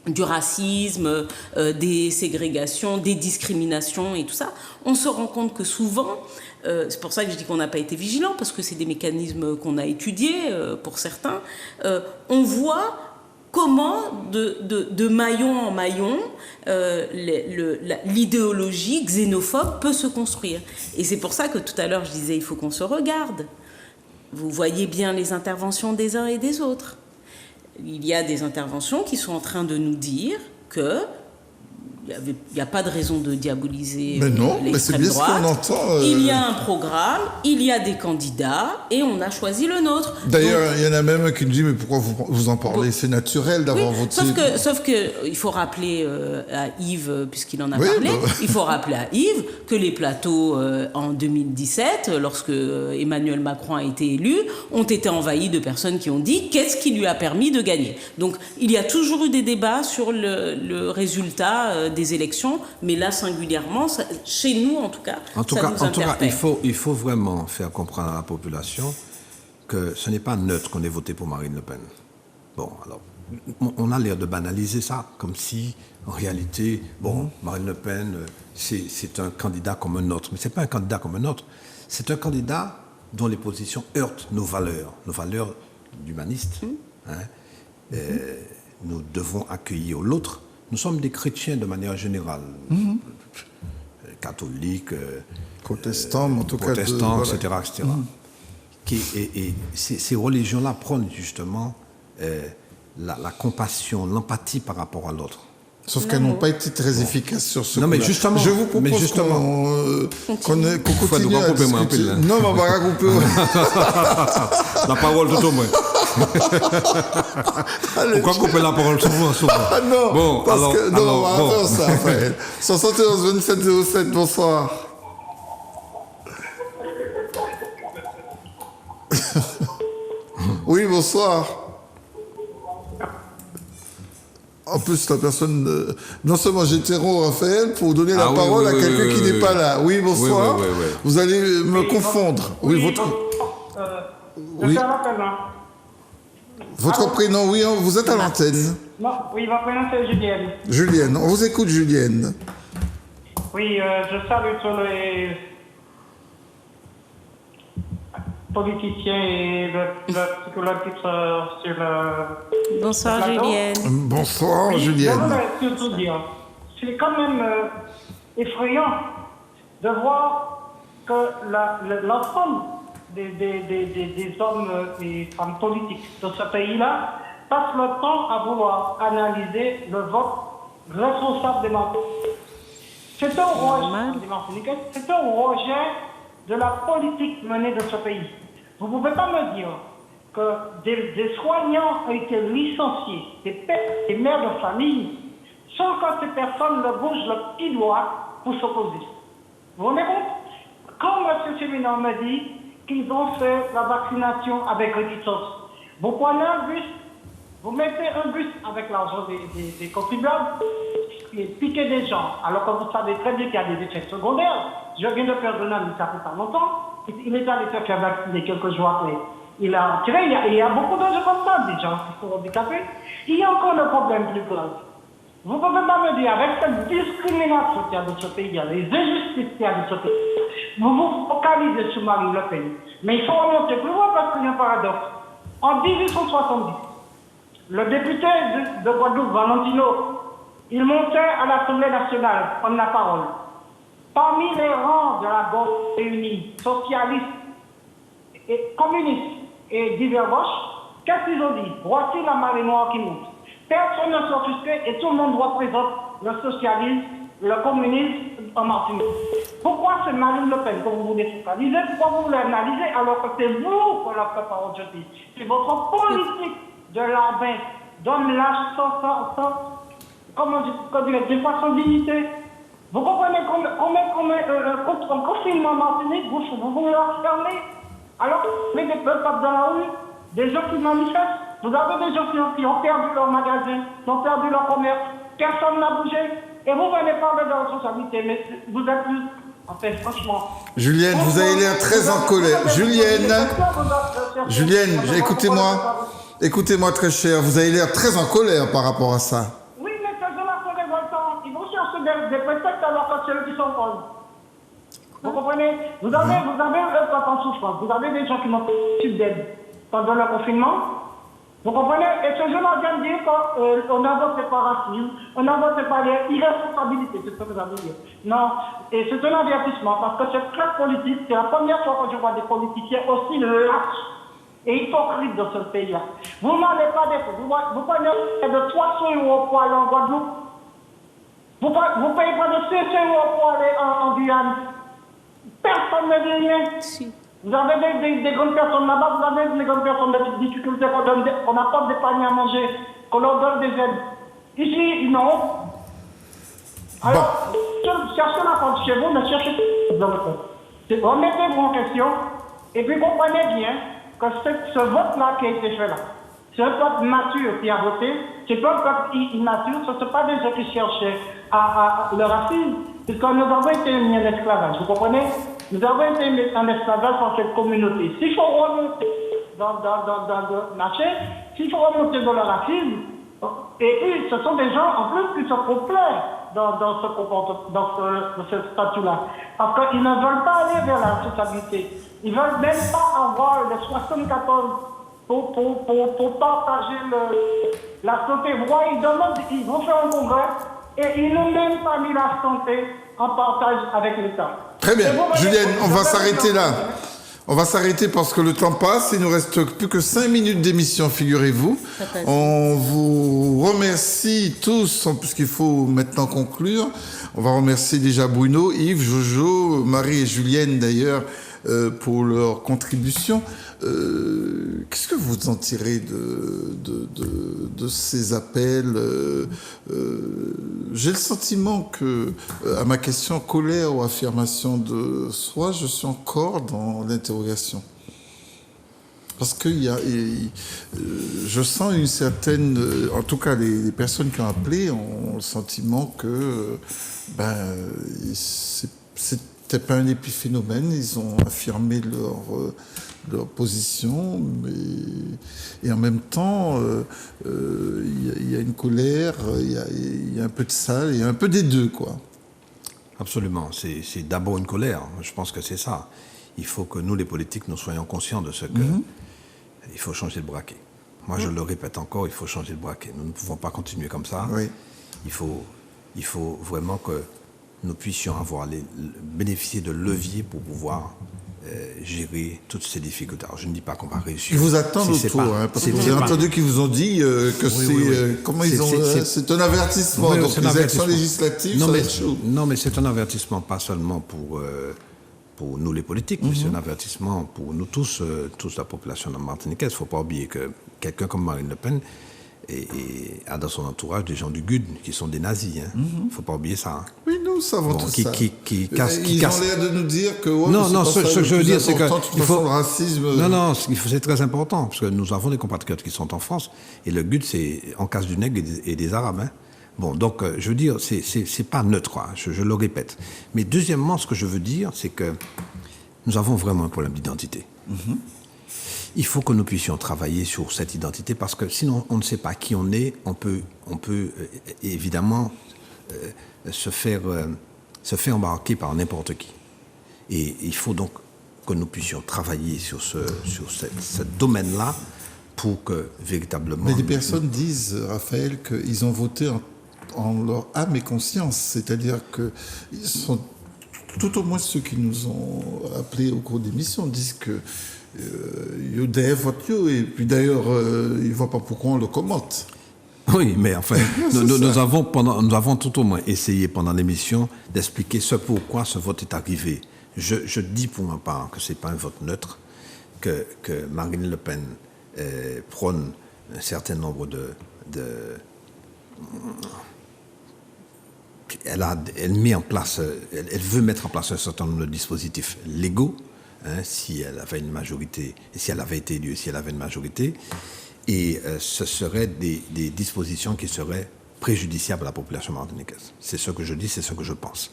du racisme, des ségrégations, des discriminations et tout ça, on se rend compte que souvent, c'est pour ça que je dis qu'on n'a pas été vigilant, parce que c'est des mécanismes qu'on a étudiés pour certains, on voit comment, de maillon en maillon, l'idéologie xénophobe peut se construire. Et c'est pour ça que tout à l'heure, je disais, il faut qu'on se regarde. Vous voyez bien les interventions des uns et des autres. Il y a des interventions qui sont en train de nous dire que il n'y a pas de raison de diaboliser l'extrême droite. Ce qu'on entend. Il y a un programme, il y a des candidats et on a choisi le nôtre. D'ailleurs, il y en a même qui nous disent mais pourquoi vous en parlez? C'est naturel d'avoir voté. Sauf que il faut rappeler à Yves, puisqu'il en a parlé, il faut rappeler à Yves que les plateaux en 2017, lorsque Emmanuel Macron a été élu, ont été envahis de personnes qui ont dit qu'est-ce qui lui a permis de gagner. Donc il y a toujours eu des débats sur le résultat des élections, mais là singulièrement, chez nous en tout cas, ça nous interpelle. Il faut vraiment faire comprendre à la population que ce n'est pas neutre qu'on ait voté pour Marine Le Pen. Bon, alors, on a l'air de banaliser ça, comme si, en réalité, Marine Le Pen, c'est un candidat comme un autre. Mais ce n'est pas un candidat comme un autre. C'est un candidat dont les positions heurtent nos valeurs humanistes. Nous devons accueillir l'autre. Nous sommes des chrétiens de manière générale, catholiques, protestants, en tout cas, etc. Et ces religions-là prônent justement la compassion, l'empathie par rapport à l'autre. Sauf qu'elles n'ont pas été très efficaces sur ce coup-là. Mais justement, je vous propose qu'on continue à discuter. Non, mais on va couper. La parole tout au moins. Pourquoi couper la parole souvent? Ah non, bon, parce alors, que... Non, on va faire ça, Raphaël. 71 27 07, bonsoir. Oui, bonsoir. En plus, la personne... Non seulement j'interromps Raphaël pour donner la parole à quelqu'un qui n'est pas là. Oui, bonsoir. Oui. Vous allez me confondre. Votre prénom, oui, vous êtes à l'antenne. Non, oui, mon prénom c'est Julienne. Julienne, on vous écoute, Julienne. Oui, je salue tous les politiciens et le psychologue sur le... Bonsoir, Julienne. Bonsoir, oui, Julienne. Je voudrais surtout dire, c'est quand même effrayant de voir que l'ensemble des hommes et femmes politiques de ce pays-là passent le temps à vouloir analyser le vote responsable des Martiniquais. C'est un rejet de la politique menée de ce pays. Vous ne pouvez pas me dire que des soignants ont été licenciés, des pères, des mères de famille, sans que ces personnes ne bougent le petit doigt pour s'opposer. Vous vous rendez compte? Quand M. Séminan me dit qu'ils ont fait la vaccination avec réticence, vous prenez un bus, vous mettez un bus avec l'argent des contribuables et piquez des gens, alors que vous savez très bien qu'il y a des effets secondaires. Je viens de faire donner un ça fait pas longtemps. Il est allé se faire vacciner quelques jours après. Il a tiré, il y a beaucoup de gens comme ça, des gens qui sont handicapés. Il y a encore un problème plus grave. Vous ne pouvez pas me dire, avec cette discrimination qu'il y a dans ce pays, les injustices qu'il y a dans ce pays, vous vous focalisez sur Marine Le Pen. Mais il faut remonter plus loin parce qu'il y a un paradoxe. En 1870, le député de Guadeloupe, Valentino, il montait à l'Assemblée nationale, prendre la parole. Parmi les rangs de la gauche réunie, socialistes, et communistes et divers gauches, qu'est-ce qu'ils ont dit? Voici la marée noire qui monte. Personne ne s'offusque et tout le monde représente le socialisme, le communisme en Martinique. Pourquoi c'est Marine Le Pen que vous voulez focaliser? Pourquoi vous voulez analyser alors que c'est vous qu'on l'a fait par aujourd'hui? C'est votre politique de l'Arbin, donne l'âge sans, comment dire, de façon dignité. Vous comprenez en confinement en Martinique, vous voulez enfermer, alors vous avez des peuples dans la rue, des gens qui manifestent, vous avez des gens qui ont perdu leur magasin, qui ont perdu leur commerce, personne n'a bougé, et vous venez parler de responsabilité, mais vous êtes plus... En fait, franchement... Julienne, vous avez l'air très en colère. Julienne, écoutez-moi très cher, vous avez l'air très en colère par rapport à ça. Oui, mais ces gens-là sont révoltants. Ils vont chercher des prétextes alors que c'est eux qui sont folles. Vous comprenez? Vous avez un peuple en souffrance. Vous avez des gens qui n'ont pas reçu d'aide pendant le confinement. Vous comprenez? Et ce jour-là vient de dire qu'on n'a voté pas racisme, on n'a voté pas l'irresponsabilité, c'est ce que vous avez dit. Non, et c'est un avertissement, parce que cette classe politique, c'est la première fois que je vois des politiciens aussi lâches et hypocrites dans ce pays-là. Vous n'allez pas des... Vous prenez de 300 € pour aller en Guadeloupe. Vous ne payez pas de 500 € pour aller en Guyane. Personne ne dit rien. Si. Vous avez des grandes personnes là-bas, vous avez des grandes personnes de difficulté qu'on apporte des paniers à manger, qu'on leur donne des aides. Ici, non. Alors, cherchez la compte chez vous, mais cherchez dans votre tête. Remettez-vous en question, et puis comprenez bien que ce vote-là qui a été fait là, c'est un peuple mature qui a voté, c'est pas un peuple immature, ce ne sont pas des gens qui cherchaient le racisme, puisque nous avons été mis en esclavage, vous comprenez? Nous avons été mis en esclavage par cette communauté. S'il faut remonter dans le marché, s'il faut remonter dans le racisme, et puis ce sont des gens en plus qui se complaisent dans ce statut-là. Parce qu'ils ne veulent pas aller vers la responsabilité. Ils ne veulent même pas avoir les 74 pour partager la santé. Vous voyez, ils vont faire un congrès et ils n'ont même pas mis la santé en partage avec l'État. Très bien. Julienne, on va s'arrêter là. On va s'arrêter parce que le temps passe. Il nous reste plus que 5 minutes d'émission, figurez-vous. On vous remercie tous, puisqu'il faut maintenant conclure. On va remercier déjà Bruno, Yves, Jojo, Marie et Julienne d'ailleurs pour leur contribution. Qu'est-ce que vous en tirez de ces appels? J'ai le sentiment que, à ma question colère ou affirmation de soi, je suis encore dans l'interrogation. Parce que je sens une certaine... en tout cas, les personnes qui ont appelé ont le sentiment que c'était pas un épiphénomène. Ils ont affirmé leur position, et en même temps, il y a une colère, il y a un peu de ça, il y a un peu des deux, quoi. Absolument. C'est d'abord une colère. Je pense que c'est ça. Il faut que nous, les politiques, nous soyons conscients de ce que... Il faut changer le braquet. Moi, je le répète encore, il faut changer le braquet. Nous ne pouvons pas continuer comme ça. Oui. Il faut vraiment que nous puissions bénéficier de leviers pour pouvoir gérer toutes ces difficultés. Alors, je ne dis pas qu'on va réussir. Ils vous attendent autour, parce que vous avez entendu qu'ils vous ont dit que c'est un avertissement. Oui, donc les élections législatives, ça va être chaud. Non, mais c'est un avertissement pas seulement pour nous les politiques, mais c'est un avertissement pour nous tous la population martiniquaise. Il ne faut pas oublier que quelqu'un comme Marine Le Pen a dans son entourage des gens du GUD qui sont des nazis. Il ne faut pas oublier ça. Oui, nous savons tout ça. Ils ont l'air de nous dire que... ce que je veux dire, c'est que... le racisme... c'est très important, parce que nous avons des compatriotes qui sont en France, et le GUD, c'est en casse du nègre et des Arabes. Hein. Bon, donc, je veux dire, c'est pas neutre, je le répète. Mais deuxièmement, ce que je veux dire, c'est que nous avons vraiment un problème d'identité. Il faut que nous puissions travailler sur cette identité, parce que sinon, on ne sait pas qui on est. On peut évidemment se faire embarquer par n'importe qui. Et il faut donc que nous puissions travailler sur ce domaine-là pour que, véritablement... Mais des personnes disent, Raphaël, qu'ils ont voté en leur âme et conscience. C'est-à-dire qu'ils sont... Tout au moins ceux qui nous ont appelés au cours d'émission disent que ils votent, et puis d'ailleurs, ils ne voient pas pourquoi on le commente. Oui, mais enfin, nous avons tout au moins essayé pendant l'émission d'expliquer pourquoi ce vote est arrivé. Je dis pour ma part que ce n'est pas un vote neutre, que Marine Le Pen prône un certain nombre elle met en place, elle veut mettre en place un certain nombre de dispositifs légaux, si elle avait une majorité, et si elle avait été élue, si elle avait une majorité, et ce seraient des dispositions qui seraient préjudiciables à la population martiniquaise. C'est ce que je dis, c'est ce que je pense.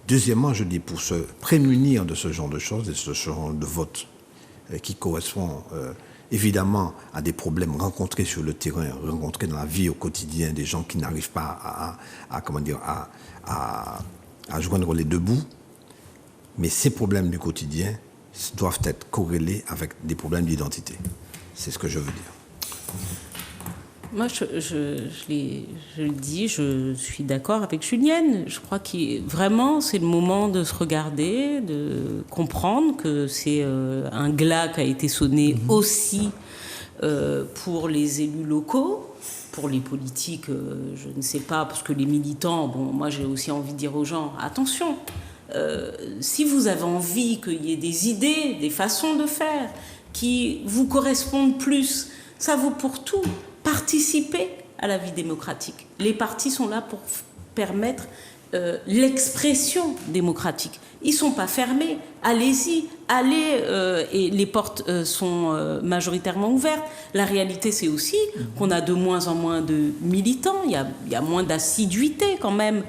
Deuxièmement, je dis, pour se prémunir de ce genre de choses, de ce genre de vote qui correspond évidemment à des problèmes rencontrés sur le terrain, rencontrés dans la vie au quotidien, des gens qui n'arrivent pas à joindre les deux bouts. Mais ces problèmes du quotidien doivent être corrélés avec des problèmes d'identité. C'est ce que je veux dire. Moi, je le dis, je suis d'accord avec Julienne. Je crois que vraiment, c'est le moment de se regarder, de comprendre que c'est un glas qui a été sonné aussi pour les élus locaux, pour les politiques, je ne sais pas, parce que les militants, bon, moi j'ai aussi envie de dire aux gens, attention, si vous avez envie qu'il y ait des idées, des façons de faire qui vous correspondent plus, ça vaut pour tout. Participer à la vie démocratique. Les partis sont là pour permettre l'expression démocratique. Ils ne sont pas fermés. Allez-y, allez, et les portes sont majoritairement ouvertes. La réalité, c'est aussi qu'on a de moins en moins de militants. Il y a moins d'assiduité quand même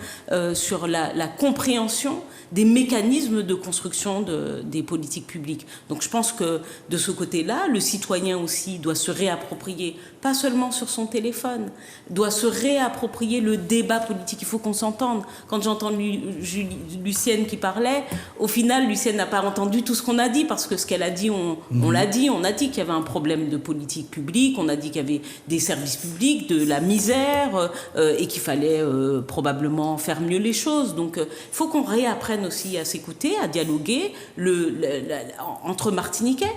sur la compréhension des mécanismes de construction des politiques publiques. Donc je pense que de ce côté-là, le citoyen aussi doit se réapproprier, pas seulement sur son téléphone, doit se réapproprier le débat politique. Il faut qu'on s'entende. Quand j'entends Lucienne qui parlait, au final, Lucienne n'a pas entendu tout ce qu'on a dit, parce que ce qu'elle a dit, on l'a dit. On a dit qu'il y avait un problème de politique publique, on a dit qu'il y avait des services publics, de la misère, et qu'il fallait probablement faire mieux les choses. Donc il faut qu'on réapprenne aussi à s'écouter, à dialoguer entre Martiniquais.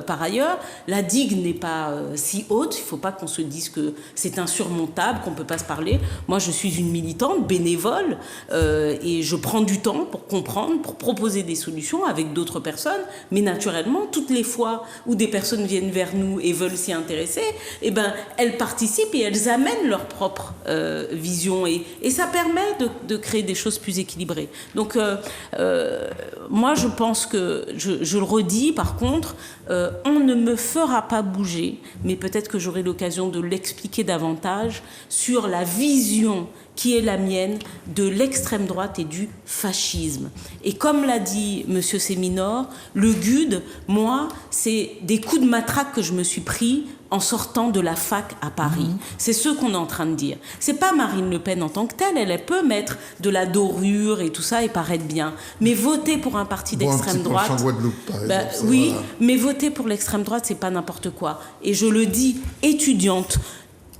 Par ailleurs, la digue n'est pas si haute. Il ne faut pas qu'on se dise que c'est insurmontable, qu'on ne peut pas se parler. Moi, je suis une militante bénévole et je prends du temps pour comprendre, pour proposer des solutions avec d'autres personnes. Mais naturellement, toutes les fois où des personnes viennent vers nous et veulent s'y intéresser, eh ben, elles participent et elles amènent leur propre vision. Et ça permet de créer des choses plus équilibrées. Donc, moi, je pense que, je le redis, par contre, on ne me fera pas bouger, mais peut-être que j'aurai l'occasion de l'expliquer davantage sur la vision qui est la mienne de l'extrême droite et du fascisme. Et comme l'a dit M. Séminor, le GUD, moi, c'est des coups de matraque que je me suis pris en sortant de la fac à Paris. C'est ce qu'on est en train de dire. C'est pas Marine Le Pen en tant que telle, elle peut mettre de la dorure et tout ça et paraître bien. Mais voter pour un parti d'extrême droite... oui, voilà. Mais voter pour l'extrême droite, c'est pas n'importe quoi. Et je le dis, étudiante,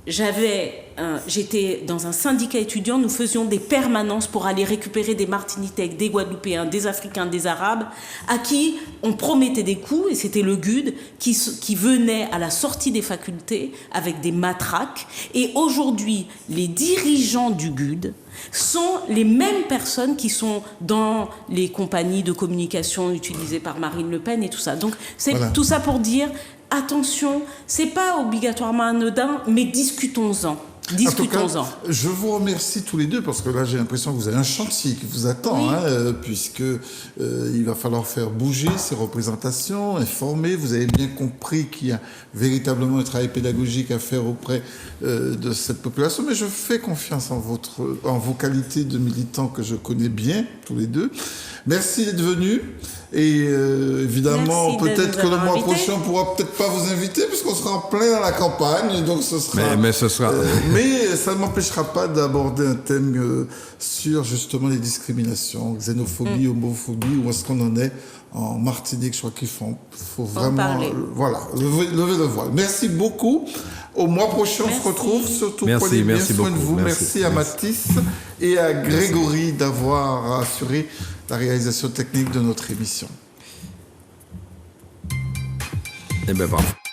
j'étais dans un syndicat étudiant, nous faisions des permanences pour aller récupérer des Martiniquais, des Guadeloupéens, des Africains, des Arabes, à qui on promettait des coups, et c'était le GUD qui venait à la sortie des facultés avec des matraques. Et aujourd'hui, les dirigeants du GUD sont les mêmes personnes qui sont dans les compagnies de communication utilisées par Marine Le Pen et tout ça. Donc c'est tout ça pour dire... Attention, c'est pas obligatoirement anodin, mais discutons-en. Discutons-en. En tout cas, je vous remercie tous les deux, parce que là j'ai l'impression que vous avez un chantier qui vous attend, oui. Puisque il va falloir faire bouger ces représentations, informer. Vous avez bien compris qu'il y a véritablement un travail pédagogique à faire auprès de cette population, mais je fais confiance en vos qualités de militants que je connais bien, tous les deux. Merci d'être venus. Et évidemment, peut-être que le mois prochain, on ne pourra peut-être pas vous inviter, puisqu'on sera en plein dans la campagne. Donc ce sera, mais ce sera... mais ça ne m'empêchera pas d'aborder un thème sur justement les discriminations, xénophobie, homophobie, où est-ce qu'on en est en Martinique. Je crois qu'il faut vraiment lever le voile. Merci beaucoup. Au mois prochain, on se retrouve. Surtout prenez bien soin de vous. Merci à Mathis et à Grégory d'avoir assuré la réalisation technique de notre émission. Eh bien, parfait.